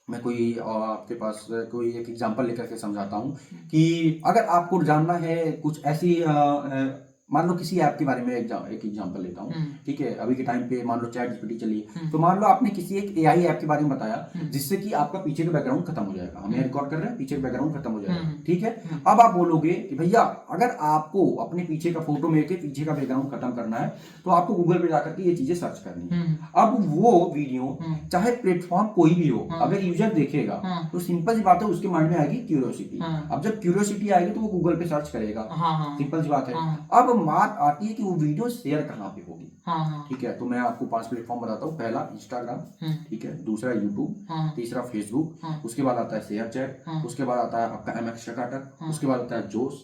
मैं कोई आपके पास कोई एक एग्जांपल लेकर के समझाता हूँ कि अगर आपको जानना है कुछ ऐसी मान लो किसी ऐप के बारे में एक एग्जांपल लेता हूँ, ठीक है। अभी के टाइम पे मान लो चैट जीपीटी चली है, तो मान लो आपने किसी एक एआई ऐप के बारे में बताया जिससे कि आपका पीछे का बैकग्राउंड खत्म हो जाएगा। हम रिकॉर्ड कर रहे हैं, पीछे का बैकग्राउंड खत्म हो जाएगा, ठीक है। अब आप बोलोगे कि भैया अगर आपको अपने पीछे का फोटो में के पीछे का बैकग्राउंड खत्म करना है तो आपको गूगल पे जाकर के ये चीजें सर्च करनी है। अब वो वीडियो चाहे प्लेटफॉर्म कोई भी हो, अगर यूजर देखेगा तो सिंपल सी बात है उसके माइंड में आएगी क्यूरियोसिटी। अब जब क्यूरियोसिटी आएगी तो वो गूगल पे सर्च करेगा, सिंपल सी बात है। अब बात आती है कि वो वीडियो शेयर कहाँ पे होगी, ठीक है। तो मैं आपको 5 प्लेटफॉर्म बताता हूँ। पहला इंस्टाग्राम, ठीक है। दूसरा यूट्यूब, तीसरा फेसबुक, उसके बाद आता है शेयर चैट, उसके बाद आता है आपका एमएक्स स्टार्टर, उसके बाद आता है जोश।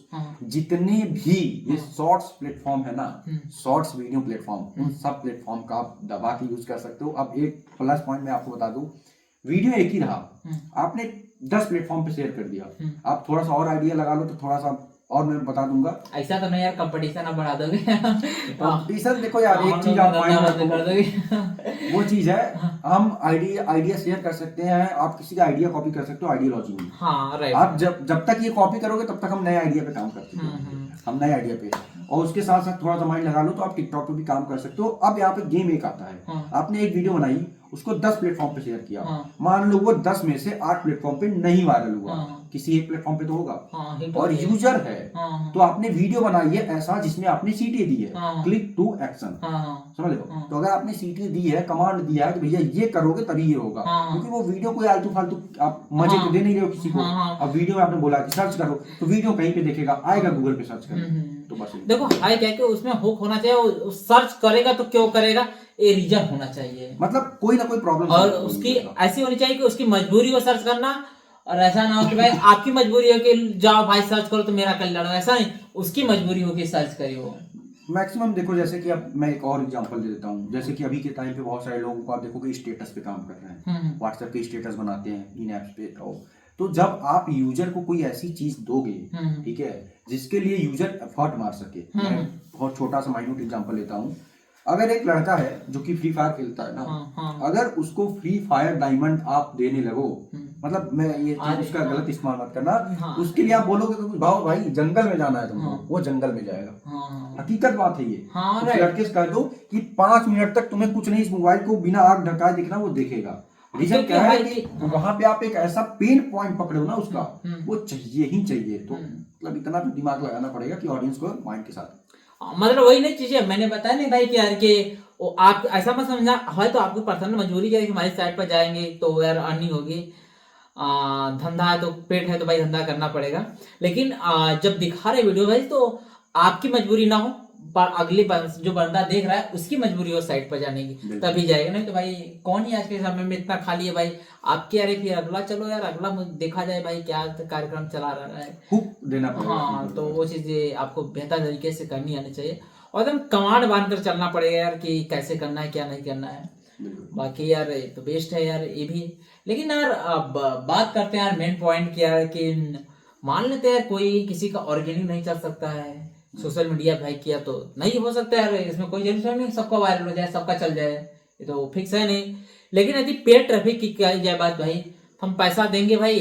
जितने भी ये शॉर्ट्स प्लेटफॉर्म है ना, शॉर्ट्स वीडियो प्लेटफॉर्म, उन सब प्लेटफॉर्म का आप दबा के यूज कर सकते हो। अब एक प्लस पॉइंट मैं आपको बता दूं, वीडियो एक ही रहा, आपने 10 प्लेटफॉर्म पे शेयर कर दिया, आप थोड़ा सा और आइडिया लगा लो तो थोड़ा सा और मैं बता दूंगा। ऐसा तो नहीं यार, कंपटीशन आप बढ़ा दोगे। कंपटीशन देखो यार, एक चीज आप माइंड कर दोगे, वो चीज है हम आइडिया शेयर कर सकते हैं, आप किसी का आइडिया कॉपी कर सकते हो, आइडियोलॉजी में। हाँ राइट। आप जब तक ये कॉपी करोगे तब तक हम नए आइडिया पे काम करते हैं, हम नए आइडिया पे। और उसके साथ साथ थोड़ा सा माइंड लगा लो तो आप टिकटॉक पे भी काम कर सकते हो। अब यहाँ पे गेम एक आता है, आपने एक वीडियो बनाई, उसको 10 प्लेटफॉर्म पे शेयर किया, मान लो वो 10 में से 8 प्लेटफॉर्म पे नहीं वायरल हुआ, किसी एक प्लेटफॉर्म पे तो होगा, और यूजर है तो आपने वीडियो बनाई है ऐसा जिसमें आपने सीटी दी है, क्लिक टू एक्शन, समझ लो। तो अगर आपने सीटी दी है, कमांड दिया है कि भैया ये करोगे तभी ये होगा, क्योंकि वो वीडियो कोई आलतू फालतू आप मजे तो दे नहीं रहे हो किसी को। अब वीडियो में आपने बोला कि सर्च करो तो वीडियो कहीं पे देखेगा, आएगा गूगल पे सर्च करो। तो बस देखो हाई क्या कि उसमें हुक होना चाहिए, सर्च करेगा तो क्यों करेगा, ये रीजन होना चाहिए, मतलब कोई ना कोई प्रॉब्लम, और उसकी ऐसी होनी चाहिए कि उसकी मजबूरी हो सर्च करना, और ऐसा ना हो कि भाई आपकी मजबूरी हो कि जाओ भाई सर्च करो तो मेरा कल्याण हो, ऐसा नहीं, उसकी मजबूरी हो कि सर्च करियो। मैक्सिमम देखो, जैसे कि अब मैं एक और एग्जांपल दे देता हूँ, जैसे कि अभी के टाइम पे बहुत सारे लोगों को आप देखोगे स्टेटस पे काम कर रहे हैं, व्हाट्सएप पे स्टेटस बनाते हैं इन एप्स पे। तो जब आप यूजर को कोई ऐसी चीज दोगे, ठीक है, जिसके लिए यूजर एफर्ट मार सके, मैं बहुत छोटा सा माइन्यूट एग्जांपल लेता हूँ। अगर एक लड़का है जो कि फ्री फायर खेलता है ना, अगर उसको फ्री फायर डायमंड आप देने लगो, मतलब मैं ये उसका गलत इस्तेमाल मत करना, उसके लिए आप बोलोगे कि भाई जंगल में जाना है तुमको, वो जंगल में जाएगा। हकीकत बात है ये। उस लड़के से कह दो कि 5 मिनट तक तुम्हें कुछ नहीं, इस मोबाइल को बिना आग ढकाए दिखना, वो देखेगा। रीजन क्या है कि वहां पे आप एक ऐसा पेन पॉइंट पकड़े हो ना उसका, वो चाहिए ही चाहिए। तो मतलब इतना तो दिमाग लगाना पड़ेगा कि ऑडियंस को माइंड के साथ, मतलब वही नहीं चीजें मैंने बताया नहीं भाई कि यार के आप ऐसा मत समझना है, तो आपको पर्सनल मजबूरी है कि हमारी साइड पर जाएंगे तो यार अर्निंग होगी, धंधा है तो पेट है तो भाई धंधा करना पड़ेगा। लेकिन जब दिखा रहे वीडियो भाई तो आपकी मजबूरी ना हो, पर अगले जो बंदा देख रहा है उसकी मजबूरी हो साइड पर जाने की, तभी जाएगा। नहीं तो भाई कौन ही आज के समय में इतना खाली है भाई, आपके यार फिर अगला चलो यार अगला देखा जाए भाई क्या कार्यक्रम चला रहा है, हुक देना पड़ेगा। हाँ, तो वो चीजें आपको बेहतर तरीके से करनी आनी चाहिए, और एकदम कमांड बांध कर चलना पड़ेगा यार कि कैसे करना है क्या नहीं करना है। बाकी यार ये तो बेस्ट है यार ये भी। लेकिन यार अब बात करते हैं यार मेन पॉइंट क्या है कि मान लेते हैं कोई किसी का ऑर्गेनिक नहीं चल सकता है, सोशल मीडिया भाई किया तो नहीं हो सकता यार, इसमें कोई जरूरत नहीं सबका वायरल हो जाए सबका चल जाए, ये तो फिक्स है नहीं। लेकिन यदि पेड ट्रैफिक की कही जाए बात भाई, हम पैसा देंगे भाई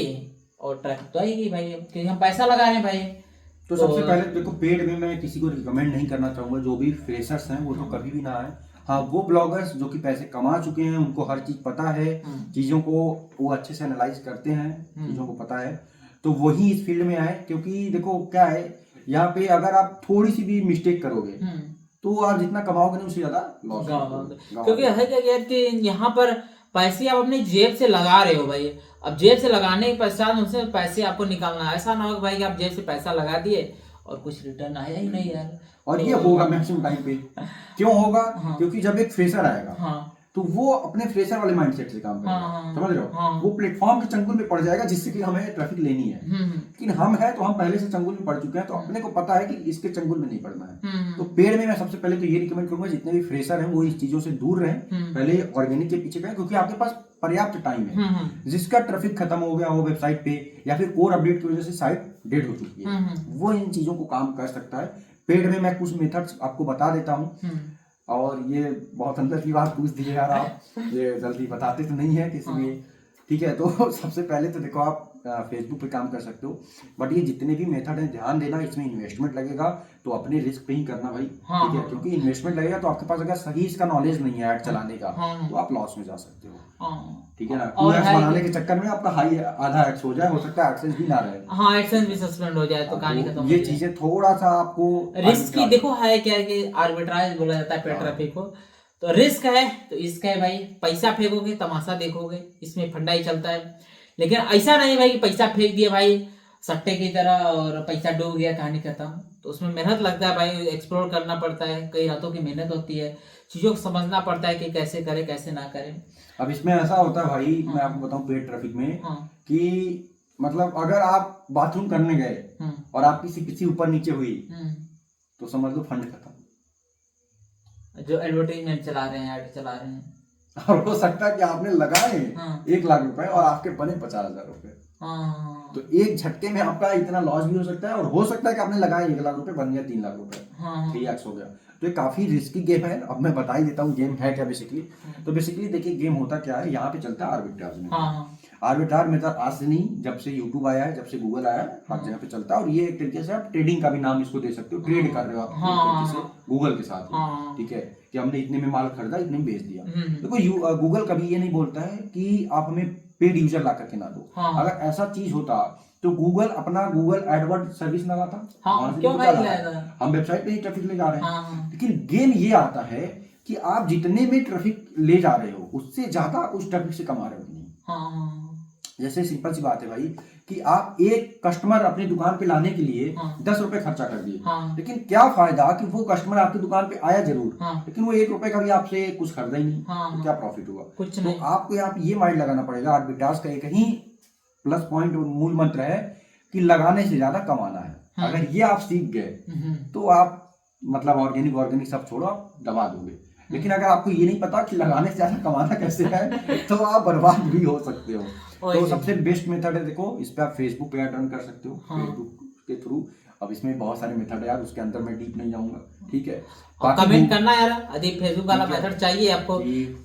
और ट्रैफिक तो आएगी भाई, क्योंकि हम पैसा लगा रहे हैं भाई। तो सबसे पहले देखो, पेड में मैं किसी को रिकमेंड नहीं करना चाहूंगा, जो भी फ्रेशर्स हैं वो तो कभी भी ना आए। हाँ, वो ब्लॉगर्स जो कि पैसे कमा चुके हैं, उनको हर चीज पता है, चीजों को वो अच्छे से एनालाइज करते हैं, चीजों को पता है, तो वही इस फील्ड में आए। क्योंकि देखो क्या है, यहाँ पे अगर आप थोड़ी सी भी मिस्टेक करोगे तो आप जितना कमाओगे नहीं उससे ज्यादा लॉस, क्योंकि है क्या यार कि यहाँ पर पैसे आप अपनी जेब से लगा रहे हो भाई, अब जेब से लगाने के पश्चात उनसे पैसे आपको निकालना है। ऐसा ना हो भाई कि आप जेब से पैसा लगा दिए और कुछ रिटर्न आया ही नहीं यार। और तो ये होगा मैक्सिमम टाइम पे। क्यों होगा? हाँ। क्योंकि जब एक फ्रेशर आएगा, हाँ। तो वो अपने फ्रेशर वाले माइंडसेट से काम करेगा। हाँ। समझ रहे हो? हाँ। वो प्लेटफॉर्म के चंगुल में पड़ जाएगा जिससे कि हमें ट्रैफिक लेनी है। लेकिन हम है तो हम पहले से चंगुल में पड़ चुके हैं, तो अपने को पता है कि इसके चंगुल में नहीं पड़ना है। तो पेड़ में मैं सबसे पहले तो ये रिकमेंड करूंगा, जितने भी फ्रेशर हैं वो इस चीजों से दूर रहें, पहले ऑर्गेनिक के पीछे गए, क्योंकि आपके पास पर्याप्त टाइम है। जिसका ट्रैफिक खत्म हो गया हो वेबसाइट पे, या फिर कोर अपडेट की वजह से साइट डेड हो चुकी है, वो इन चीजों को काम कर सकता है। पेड में मैं कुछ मेथड्स आपको बता देता हूँ, और ये बहुत अंदर की बात पूछ दी है यार आप, ये जल्दी बताते तो नहीं है किसी भी, ठीक है। तो सबसे पहले तो देखो, आप फेसबुक पे काम कर सकते हो, बट ये जितने भी मेथड हैं ध्यान देना, इसमें इन्वेस्टमेंट लगेगा, तो अपने रिस्क पे ही करना भाई, ठीक है। क्योंकि इन्वेस्टमेंट लगेगा तो आपके पास अगर सही इसका नॉलेज नहीं है ऐड चलाने का, तो आप लॉस में जा सकते हो, ठीक है ना। और बनाने के चक्कर में आपका हाई आधा एक्स हो जाए, हो सकता है एडसेंस भी ना रहे, हाँ एडसेंस भी सस्पेंड हो जाए तो कहानी खत्म। ये चीजें थोड़ा सा आपको रिस्क की देखो है क्या कि आर्बिट्राज बोला जाता है पेड ट्रैफिक को, तो रिस्क है तो इसका है भाई, पैसा फेंकोगे तमाशा देखोगे, इसमें फंडा ही चलता है। लेकिन ऐसा नहीं भाई कि पैसा फेंक दिया भाई सट्टे की तरह और पैसा डूब गया कहानी खत्म, तो उसमें मेहनत लगता है भाई, एक्सप्लोर करना पड़ता है, कई रातों की मेहनत होती है, चीजों को समझना पड़ता है कि कैसे करे कैसे ना करे। अब इसमें ऐसा होता है भाई, मैं आपको बताऊं पेड ट्रैफिक में, कि मतलब अगर आप बाथरूम करने गए और आपकी किसी ऊपर नीचे हुई, तो समझ लो फंड खत्म। जो एडवर्टाइजमेंट चला रहे हैं, ऐड चला रहे हैं, और हो सकता है कि आपने लगाए 1 लाख रुपए और आपके बने 50,000 रुपए, तो एक झटके में आपका इतना लॉस भी हो सकता है, और हो सकता है कि आपने लगाए 1 लाख रुपए बन गया 3 लाख रुपए, 3x हो गया। तो ये काफी रिस्की गेम है। अब मैं बता ही देता हूँ गेम है क्या बेसिकली। तो बेसिकली देखिए गेम होता क्या है, यहाँ पे चलता है आर्बिट्राज में। आर्बिट्राज में आज से नहीं, जब से यूट्यूब आया है, जब से गूगल आया है, हर जगह पे चलता है। और ये एक तरीके से आप ट्रेडिंग का भी नाम इसको दे सकते हो, ट्रेड कर रहे हो आप एक तरीके से गूगल के साथ, ठीक है, कि हमने इतने में माल खरीदा, इतने में बेच दिया। देखो गूगल कभी ये नहीं बोलता है कि आप हमें पेड यूजर ला करके ना दो। अगर ऐसा चीज होता तो गूगल अपना गूगल एडवर्ड सर्विस लगाता, क्यों हम वेबसाइट पे ही ट्रैफिक ले जा रहे हैं। लेकिन गेम ये आता है कि आप जितने में ट्रैफिक ले जा रहे हो उससे ज्यादा उस ट्रैफिक से कमा रहे हो नहीं। जैसे सिंपल सी बात है भाई, कि आप एक कस्टमर अपनी दुकान पे लाने के लिए 10 रुपए खर्चा कर दिए, लेकिन क्या फायदा कि वो कस्टमर आपकी दुकान पे आया जरूर, लेकिन वो 1 रुपए का भी आपसे कुछ खरीदा ही नहीं, तो क्या प्रॉफिट हुआ? कुछ नहीं। तो आपको यहाँ ये माइंड लगाना पड़ेगा, आर्बिट्राज का एक ही प्लस पॉइंट मूल मंत्र है कि लगाने से ज्यादा कमाना है। अगर ये आप सीख गए तो आप मतलब ऑर्गेनिक सब छोड़ो, आप दबा दोगे। लेकिन अगर आपको ये नहीं पता कि लगाने से ज्यादा कमाना कैसे है, तो आप बर्बाद भी हो सकते हो। तो सबसे बेस्ट मेथड है, देखो इस पे आप फेसबुक पे ऐड रन कर सकते हो, फेसबुक के थ्रू। अब इसमें बहुत सारे मेथड है यार, उसके अंदर मैं डीप नहीं जाऊंगा, ठीक है। कमेंट करना यार, यदि फेसबुक वाला मेथड चाहिए आपको।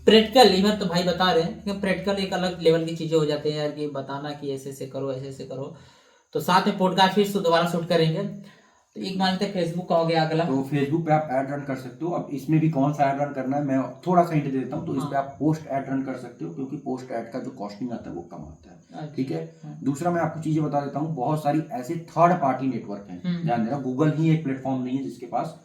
प्रैक्टिकल इवन तो भाई बता रहे हैं कि प्रैक्टिकल एक अलग लेवल की चीजें हो जाती है यार, कि बताना कि ऐसे ऐसे करो, ऐसे ऐसे करो। तो साथ में पॉडकास्ट फिर दोबारा शूट करेंगे। तो एक मानते हैं फेसबुक का हो गया अगला, तो फेसबुक पे आप ऐड रन कर सकते हो। अब इसमें भी कौन सा ऐड रन करना है मैं थोड़ा सा हिंट दे देता हूँ। तो इस पे आप पोस्ट ऐड रन कर सकते हो, क्योंकि पोस्ट ऐड का जो कॉस्टिंग आता है वो कम आता है, ठीक है। दूसरा मैं आपको चीजें बता देता हूँ, बहुत सारी ऐसे थर्ड पार्टी नेटवर्क हैं, ध्यान देना, गूगल ही एक प्लेटफॉर्म नहीं है जिसके पास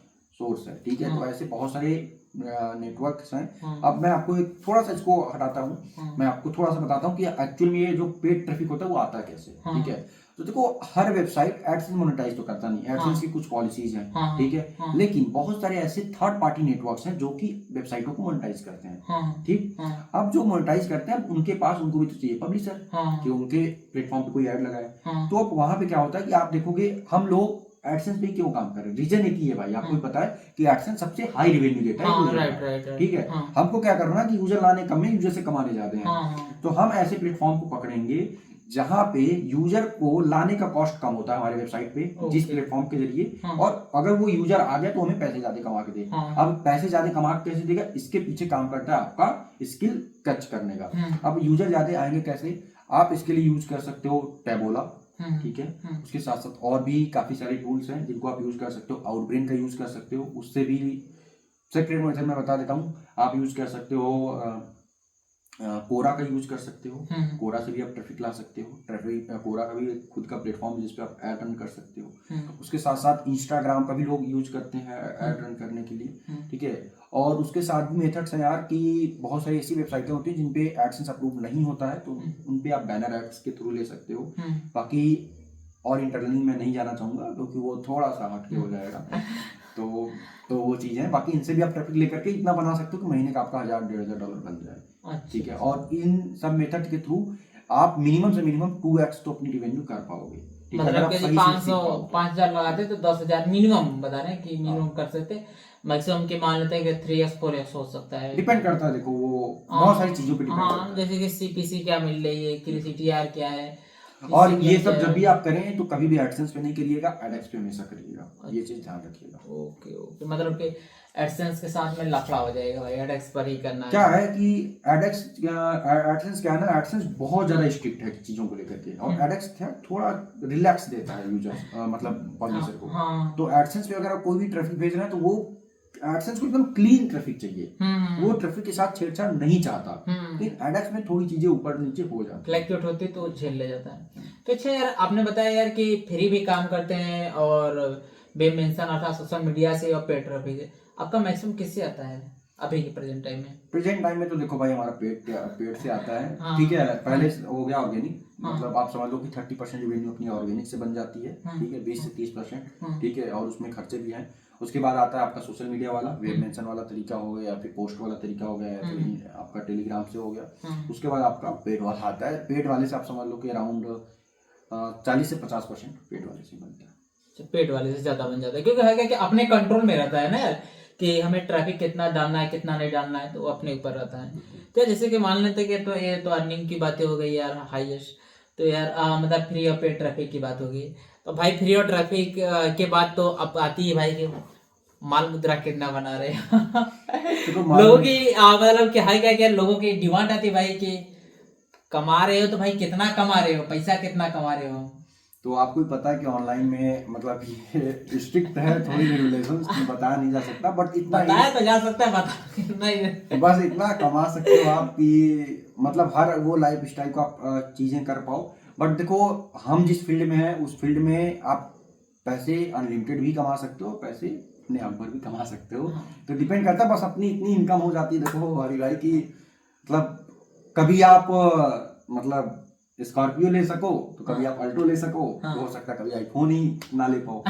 सोर्स है, ठीक है। तो ऐसे बहुत सारे नेटवर्क्स हैं। अब मैं आपको एक थोड़ा सा इसको हटाता हूँ, मैं आपको थोड़ा सा बताता हूँ कि एक्चुअल में ये जो पेड ट्रैफिक होता है वो आता कैसे, ठीक है। तो देखो हर वेबसाइट एडसेंस मोनेटाइज तो करता नहीं, एडसेंस की कुछ पॉलिसीज हैं, ठीक है। लेकिन बहुत सारे ऐसे थर्ड पार्टी नेटवर्क्स हैं जो कि वेबसाइटों को मोनेटाइज करते हैं, ठीक। अब जो मोनेटाइज करते हैं उनके पास, उनको भी तो चाहिए पब्लिशर कि उनके प्लेटफॉर्म पे कोई ऐड लगाए। तो अब वहां पे क्या होता है कि आप देखोगे, हम लोग एडसेंस पे क्यों काम कर रहे हैं? रीजन एक ही है भाई, आपको पता है कि एडसेंस सबसे हाई रेवेन्यू देता है हाँ, यूजर राइट का, राइट ठीक है। हाँ हमको क्या करना है कि यूजर लाने कम है, यूजर से कमाने ज्यादा है। हाँ हाँ तो हम ऐसे प्लेटफॉर्म को पकड़ेंगे जहां पे यूजर को लाने का कॉस्ट कम होता है हमारे वेबसाइट पे, जिस ओके प्लेटफॉर्म के जरिए, हाँ और अगर वो यूजर आ गया तो हमें पैसे ज्यादा कमा के दे। हाँ अब पैसे ज्यादा कमा के कैसे देगा, इसके पीछे काम करता है आपका स्किल कैच करने का। अब यूजर ज्यादा आएंगे कैसे, आप इसके लिए यूज कर सकते हो टैबोला, ठीक है। उसके साथ साथ और भी काफी सारे टूल्स हैं जिनको आप यूज कर सकते हो। आउटब्रेन का यूज कर सकते हो, उससे भी सेक्रेट मेथड मैं बता देता हूँ। आप यूज कर सकते हो कोरा का यूज कर सकते हो, कोरा से भी आप ट्रैफिक ला सकते हो। ट्रैफिक कोरा का भी खुद का प्लेटफॉर्म है जिसपे आप ऐड रन कर सकते हो। उसके साथ साथ इंस्टाग्राम का भी लोग यूज करते हैं ऐड रन करने के लिए, ठीक है। और उसके साथ भी मेथड्स हैं यार कि बहुत सारी ऐसी वेबसाइटें होती हैं जिनपे एडसेंस अप्रूव नहीं होता है, तो उनपे आप बैनर एड्स के थ्रू ले सकते हो। बाकी और इंटरलिंक में नहीं जाना चाहूंगा क्योंकि वो थोड़ा सा हटके हो जाएगा। तो वो चीज़ है। बाकी इनसे भी आप ट्रैफिक लेकर के इतना बना सकते हो कि महीने का आपका $1000-1500 बन जाए, ठीक है। और इन सब मेथड के थ्रू आप मिनिमम से मिनिमम 2x तो अपनी रेवेन्यू कर पाओगे। मतलब कि 5,000 लगाते तो 10,000 मिनिमम बता रहे हैं कि मिनिमम कर सकते, मैक्सिमम के मान लेते हैं कि 3x 4x हो सकता है, डिपेंड करता है। देखो वो बहुत सारी चीजों पे डिपेंड करता है, जैसे कि सीपीसी क्या मिल रही है, CTR क्या है। और ये सब जब भी आप करें तो कभी भी एडसेंस पे नहीं करिएगा, एडएक्स पे हमेशा करिएगा, ये चीज ध्यान रखिएगा। ओके ओके, मतलब कि एडसेंस के साथ में लफड़ा हो जाएगा भाई, एडएक्स पर ही करना क्या है कि एडसेंस क्या है ना, एडसेंस बहुत ज्यादा स्ट्रिक्ट है चीजों को लेकर के, और एडएक्स थोड़ा रिलैक्स देता है यूजर मतलब पब्लिशर को। तो एडसेंस पे अगर आप कोई भी ट्रैफिक भेज रहे हैं तो वो एडसेंस को एकदम क्लीन ट्रैफिक चाहिए, वो ट्रैफिक के साथ छेड़छाड़ नहीं चाहता। लेकिन एडएक्स में थोड़ी चीजें ऊपर नीचे हो जाती है, फ्लैक्चुएट होती है तो झेल ले जाता है। तो अच्छा यार, आपने बताया यार कि फ्री भी काम करते हैं और वेब मेंशन अर्थात सोशल मीडिया से और पेड ट्रैफिक से, आपका मैक्सिमम किससे आता है अभी के प्रेजेंट टाइम में? प्रेजेंट टाइम में तो देखो भाई, हमारा पेड से आता है, ठीक है। पहले हो गया ऑर्गेनिक, मतलब आप समझ लो कि 30% रेवेन्यू अपनी ऑर्गेनिक से बन जाती है, ठीक है, 20 से 30%, ठीक है। और उसमें खर्चे भी हैं। उसके बाद आता है आपका सोशल मीडिया वाला, वेब मेंशन वाला तरीका हो गया, या फिर पोस्ट वाला तरीका हो गया, या फिर आपका टेलीग्राम से हो गया। उसके बाद आपका पेड वाला आता है। पेड वाले से आप समझ लो कि अराउंड 40 से 50% पेड वाले से बनता है। पेड वाले से ज्यादा बन जाता है, क्योंकि है क्या कि अपने कंट्रोल में रहता है ना यार, कि हमें ट्रैफिक कितना डालना है कितना नहीं डालना है, तो वो अपने ऊपर रहता है। तो जैसे कि मान लेते कि तो ये तो अर्निंग की बातें हो गई यार हाईएस्ट, तो यार मतलब फ्री और पेड ट्रैफिक की बात होगी। तो भाई फ्री और ट्रैफिक के बाद तो अब आती है भाई कि माल मुद्रा कितना बना रहे हैं लोगों की मतलब कि हाई क्या लोगों की डिमांड आती है भाई कि कमा रहे हो तो भाई कितना कमा रहे हो, पैसा कितना कमा रहे हो। तो आपको भी पता है कि ऑनलाइन में मतलब ये स्ट्रिक्ट है थोड़ी रेगुलेशंस, बताया नहीं जा सकता, बट इतना बताया तो जा सकता है, बता नहीं बस इतना कमा सकते हो आप कि मतलब हर वो लाइफ स्टाइल को आप चीजें कर पाओ। बट देखो, हम जिस फील्ड में हैं उस फील्ड में आप पैसे अनलिमिटेड भी कमा सकते हो, पैसे अपने आप भर भी कमा सकते हो। तो डिपेंड करता है, बस अपनी इतनी इनकम हो जाती है देखो हरी भाई की, मतलब कभी आप मतलब स्कॉर्पियो ले सको तो कभी आप अल्टो ले सको, तो हो सकता है कभी आईफोन ही ना ले पाओ।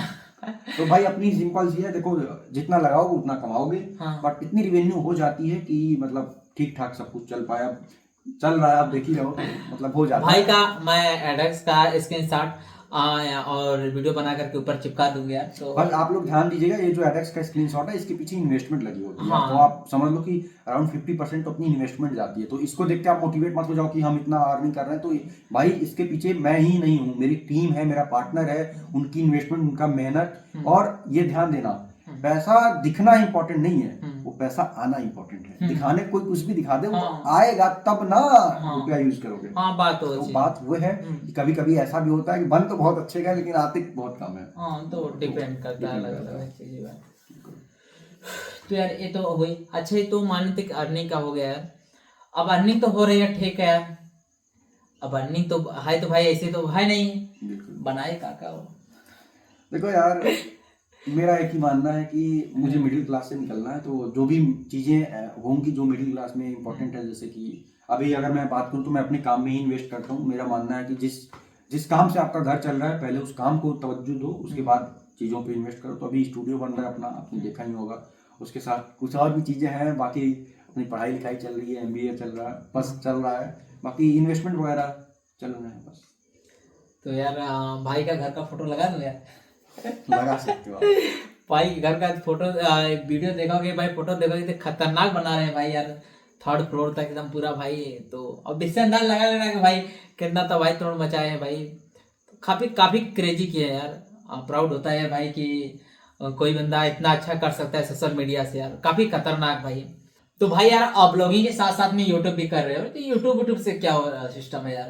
तो भाई अपनी सिंपल सी है, देखो जितना लगाओगे उतना कमाओगे, बट इतनी रेवेन्यू हो जाती है कि मतलब ठीक ठाक सब कुछ चल पाया, चल रहा है, आप देख ही रहो, मतलब हो जाता भाई है। का मैं एडक्स का स्क्रीनशॉट और वीडियो बना करके ऊपर चिपका दूंगा यार। तो बस आप लोग ध्यान दीजिएगा, ये जो एडक्स का स्क्रीनशॉट है इसके पीछे इन्वेस्टमेंट लगी होती है, तो आप समझ लो कि अराउंड 50% तो अपनी इन्वेस्टमेंट जाती है। तो इसको देख के आप मोटिवेट मत हो जाओ कि हम इतना अर्निंग कर रहे हैं। तो भाई इसके पीछे मैं ही नहीं हूँ, मेरी टीम है, मेरा पार्टनर है, उनकी इन्वेस्टमेंट, उनका मेहनत। और ये ध्यान देना, पैसा दिखना इंपॉर्टेंट नहीं है, वो पैसा आना इंपॉर्टेंट है। दिखाने कोई कुछ भी दिखा दे, वो आएगा तब ना रुपया यूज करोगे। तो बात वो है कि कभी कभी ऐसा भी होता है कि बन तो बहुत अच्छे का लेकिन आते बहुत कम है। तो डिपेंड करता है अलग अलग चीजें। तो यार ये तो हुई। अच्छा, ये तो मान लेते अर्निंग का हो गया है, अब अर्निंग तो हो रही है, ठीक है। अब अर्निंग तो है, तो भाई ऐसे तो है नहीं, बनाए काका हो। देखो यार, मेरा एक ही मानना है कि मुझे मिडिल क्लास से निकलना है, तो जो भी चीज़ें होंगी जो मिडिल क्लास में इंपॉर्टेंट है, जैसे कि अभी अगर मैं बात करूँ तो मैं अपने काम में ही इन्वेस्ट करता हूँ। मेरा मानना है कि जिस काम से आपका घर चल रहा है पहले उस काम को तवज्जो दो, उसके बाद चीज़ों पे इन्वेस्ट करो। तो अभी स्टूडियो बन रहा है अपना, आपने देखा ही होगा, उसके साथ कुछ और भी चीज़ें हैं, बाकी अपनी पढ़ाई लिखाई चल रही है, MBA चल रहा है, बस चल रहा है, बाकी इन्वेस्टमेंट वगैरह चल रहे हैं बस। तो यार भाई का घर का फोटो लगा दूं यार? लगा सकते हो आप। भाई घर का फोटो वीडियो देखोगे भाई, फोटो देखोगे तो खतरनाक बना रहे हैं भाई यार, 3rd फ्लोर तक एकदम पूरा भाई। तो अब इससे अंदाज लगा लेना कि भाई कितना तो भाई तोड़ मचाए हैं भाई। तो काफी काफी क्रेजी किया है यार, प्राउड होता है भाई कि कोई बंदा इतना अच्छा कर सकता है सोशल मीडिया से यार, काफी खतरनाक भाई। तो भाई यार आप ब्लॉगिंग के साथ साथ में यूट्यूब भी कर रहे हो, तो यूट्यूब से क्या हो रहा सिस्टम है यार?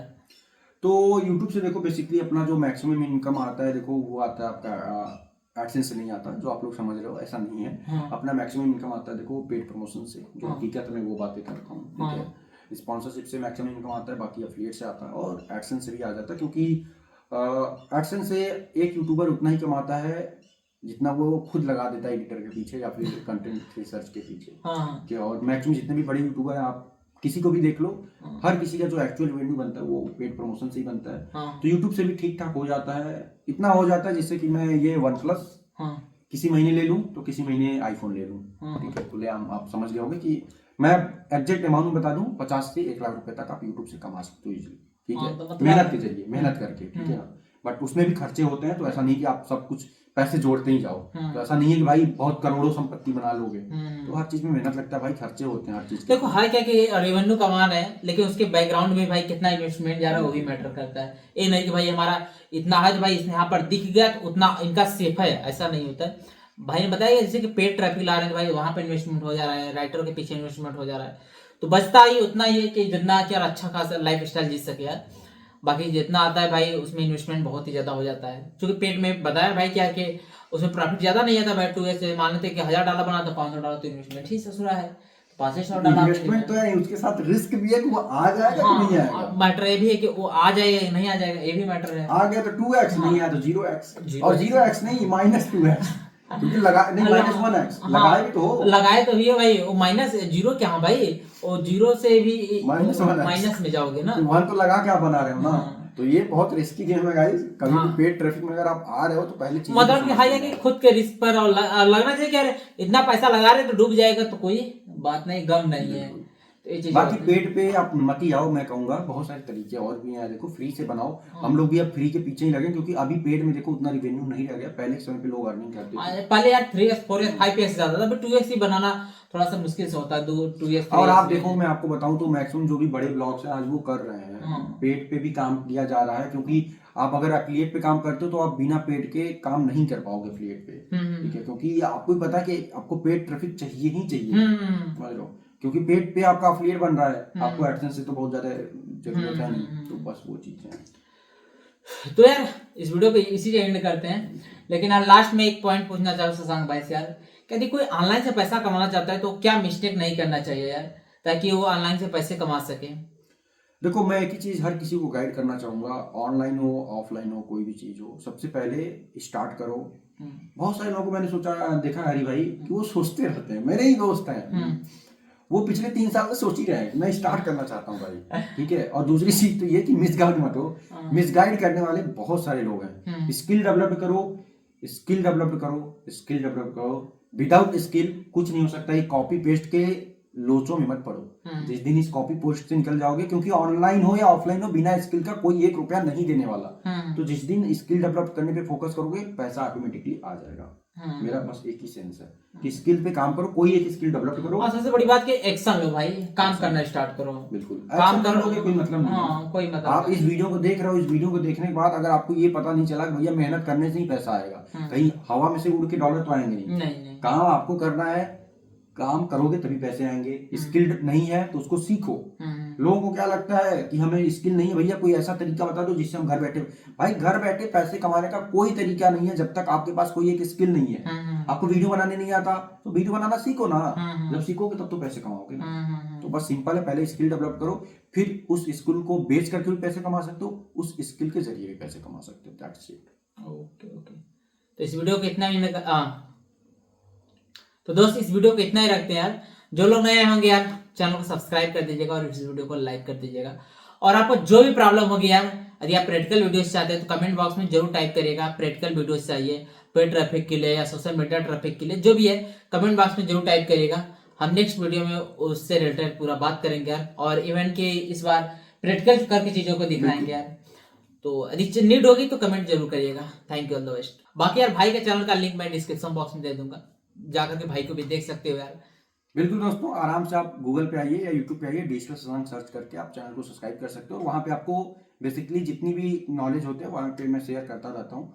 तो यूट्यूब से देखो बेसिकली अपना जो मैक्सिमम इनकम आता है देखो वो आता है आपका एडसेंस से नहीं आता, जो आप लोग समझ रहे हो ऐसा नहीं है। हाँ। अपना मैक्सिमम इनकम आता है देखो पेड प्रमोशन से, जो हाँ। हकीकत में वो बातें करता हूँ, ठीक है। स्पॉन्सरशिप से मैक्सिमम इनकम आता है, बाकी एफिलिएट से आता है और एडसेंस से भी आ जाता है, क्योंकि एडसेंस से एक यूट्यूबर उतना ही कमाता है जितना वो खुद लगा देता है एडिटर के पीछे या फिर कंटेंट रिसर्च के पीछे। हाँ। कि और मैक्सिमम जितने भी बड़े यूट्यूबर हैं आप किसी को भी देख लो, हर किसी का जो एक्चुअल रेवेन्यू बनता है वो पेड प्रमोशन से ही बनता है। हाँ। तो यूट्यूब से भी ठीक ठाक हो जाता है, इतना हो जाता है जिससे कि मैं ये OnePlus हाँ। किसी महीने ले लूं तो किसी महीने आईफोन ले लूं, हाँ। ठीक है। तो आप समझ गए होंगे कि मैं एग्जैक्ट अमाउंट बता दूं, 50 से 1 लाख रुपए तक आप यूट्यूब से कमा सकते हो इजीली, ठीक हाँ, है। तो मतलब मेहनत के जरिए, मेहनत करके, ठीक है ना। बट उसमें भी खर्चे होते हैं, तो ऐसा नहीं कि आप सब कुछ पैसे जोड़ते ही जाओ। तो ऐसा नहीं है कि भाई बहुत करोड़ों संपत्ति बना लोगे। तो हर चीज में मेहनत लगता है भाई, खर्चे होते हैं हर चीज के। देखो हर क्या कि रेवेन्यू कमा रहे हैं, लेकिन उसके बैकग्राउंड में भाई कितना इन्वेस्टमेंट जा रहा है वो भी मैटर करता है। ये नहीं कि भाई हमारा इतना है तो भाई इसने यहाँ पर दिख गया तो उतना इनका सेफ है, ऐसा नहीं होता है। भाई ने बताया जैसे कि पेड ट्रैफिक ला रहे हैं तो भाई वहां पर इन्वेस्टमेंट हो जा रहा है, राइटर के पीछे इन्वेस्टमेंट हो जा रहा है, तो बचता ही उतना ही है कि जितना कि यार अच्छा खासा लाइफ स्टाइल जी सके यार। बाकी जितना आता है भाई उसमें इन्वेस्टमेंट बहुत ही ज्यादा हो जाता है, क्योंकि पेड में बताया भाई क्या कि उसमें प्रॉफिट ज्यादा नहीं आता भाई। 2x मान लेते कि $1000 बना तो $500 तो इन्वेस्टमेंट ही ससुरा है, $500 इन्वेस्टमेंट तो है, उसके साथ रिस्क भी है कि वो आ जाएगा कि नहीं आएगा। मैटर ये भी है कि वो आ जाएगा नहीं आ जाएगा, ये भी मैटर है। आ गया तो 2x, नहीं आया तो 0x, और 0x नहीं -2x, क्योंकि लगा नहीं -1x लगाए भी तो हो। लगाए तो भी है भाई, वो -0 क्या भाई, वो 0 से भी -1x माइनस में जाओगे ना, तो 1 तो लगा क्या बना रहे हो ना। तो ये बहुत रिस्की गेम है गाइस, कभी भी पेड ट्रैफिक में अगर आप आ रहे हो तो पहले चीज मतलब कि हाई कि खुद के रिस्क पर और लगना चाहिए कि यार इतना पैसा लगा रहे तो डूब जाएगा तो कोई बात नहीं, गम नहीं है। तो ये चीज बाकी पेड पे आप मत ही आओ, मैं कहूंगा बहुत सारे तरीके और भी हैं। देखो फ्री से बनाओ, हम लोग भी अब फ्री के पीछे ही लगे, क्योंकि अभी पेड में देखो उतना रिवेन्यू नहीं रह गया, पहले के समय पे लोग अर्निंग करते थे। पहले यार 3x 4x 5x ज्यादा था, 2x ही बनाना थोड़ा सा मुश्किल से होता है, 2x। और आप देखो मैं आपको बताऊं तो मैक्सिमम जो भी बड़े ब्लॉग्स हैं आज वो कर रहे हैं, पेड पे भी काम किया जा रहा है, क्योंकि आप अगर एफिलिएट पे काम करते हो तो आप बिना पेड के काम नहीं कर पाओगे एफिलिएट पे, ठीक है। क्योंकि आपको भी पता है कि आपको पेड ट्रैफिक चाहिए ही चाहिए, समझ लो, क्योंकि पेड पे आपका एफिलिएट बन रहा है, आपको एडसेंस से तो बहुत ज्यादा जरूरत है नहीं। तो बस वो चीज है। तो यार इस वीडियो को इसी से एंड करते हैं, लेकिन यार लास्ट में एक पॉइंट पूछना चाहूँ शशांक भाई से यार, यदि कोई ऑनलाइन से पैसा कमाना चाहता है तो क्या मिस्टेक नहीं करना चाहिए यार, ताकि वो ऑनलाइन से पैसे कमा सके? देखो मैं एक ही चीज हर किसी को गाइड करना चाहूंगा, ऑनलाइन हो ऑफलाइन हो कोई भी चीज हो, सबसे पहले स्टार्ट करो। बहुत सारे लोगों को मैंने सोचा देखा हरी भाई कि वो सोचते रहते हैं, मेरे ही दोस्त हैं, वो पिछले 3 साल से सोच ही रहे हैं मैं स्टार्ट करना चाहता हूँ भाई, ठीक है। और दूसरी चीज तो ये कि मिसगाइड मत हो, मिसगाइड करने वाले बहुत सारे लोग हैं। स्किल डेवलप करो, स्किल डेवलप करो, स्किल डेवलप करो, विदाउट स्किल कुछ नहीं हो सकता। ये कॉपी पेस्ट के लोचों में मत पड़ो, जिस दिन इस कॉपी पोस्ट से निकल जाओगे, क्योंकि ऑनलाइन हो या ऑफलाइन हो बिना स्किल का कोई 1 रुपया नहीं देने वाला। तो जिस दिन स्किल डेवलप करने पे फोकस करोगे पैसा ऑटोमेटिकली आ जाएगा। मेरा बस एक ही सेंस है कि स्किल पे काम करो, कोई एक स्किल डेवलप करो, और सबसे बड़ी बात कि एक्शन लो भाई, काम करना स्टार्ट करो। बिल्कुल काम कर लोगे कोई मतलब नहीं है, कोई मतलब आप इस वीडियो को देख रहे हो, इस वीडियो को देखने के बाद अगर आपको ये पता नहीं चला कि भैया मेहनत करने से ही पैसा आएगा, कहीं हवा में से उड़ के डॉलर तो आएंगे नहीं। काम आपको करना है, काम करोगे तभी पैसे आएंगे। स्किल्ड नहीं है तो उसको सीखो। लोगों को क्या लगता है कि हमें स्किल नहीं है, भैया कोई ऐसा तरीका बता दो जिससे हम घर बैठे, भाई घर बैठे पैसे कमाने का कोई तरीका नहीं है जब तक आपके पास कोई एक स्किल नहीं है। आपको वीडियो बनाने नहीं आता तो वीडियो बनाना सीखो ना, जब सीखोगे तब तो पैसे कमाओगे ना। तो बस सिंपल है, पहले स्किल डेवलप करो, फिर उस स्किल को बेच करके भी पैसे कमा सकते हो, उस स्किल के जरिए भी पैसे कमा सकते हो। That's it. ओके। तो इस वीडियो को इतना ही तो दोस्त इस वीडियो को इतना ही रखते हैं यार। जो लोग नए होंगे यार चैनल को सब्सक्राइब कर दीजिएगा और इस वीडियो को लाइक कर दीजिएगा। और आपको जो भी प्रॉब्लम होगी यार, यदि आप प्रैक्टिकल वीडियोस चाहते हैं तो कमेंट बॉक्स में जरूर टाइप करिएगा, प्रैक्टिकल वीडियोस चाहिए पेड ट्रैफिक के लिए या सोशल मीडिया ट्रैफिक के लिए, जो भी है कमेंट बॉक्स में जरूर टाइप करिएगा। हम नेक्स्ट वीडियो में उससे रिलेटेड पूरा बात करेंगे यार, और इवेंट के इस बार प्रैक्टिकल करके चीजों को दिखाएंगे यार। तो यदि नीड होगी तो कमेंट जरूर करिएगा। Thank you, all the best. बाकी यार भाई के चैनल का लिंक मैं डिस्क्रिप्शन बॉक्स में दे दूंगा, जाकर के भाई को भी देख सकते हो यार। बिल्कुल दोस्तों, आराम से आप गूगल पे आइए या यूट्यूब पे आइए, डिजिटल शशांक सर्च करके आप चैनल को सब्सक्राइब कर सकते हो। और वहाँ पे आपको बेसिकली जितनी भी नॉलेज होते हैं वहाँ पे मैं शेयर करता रहता हूँ।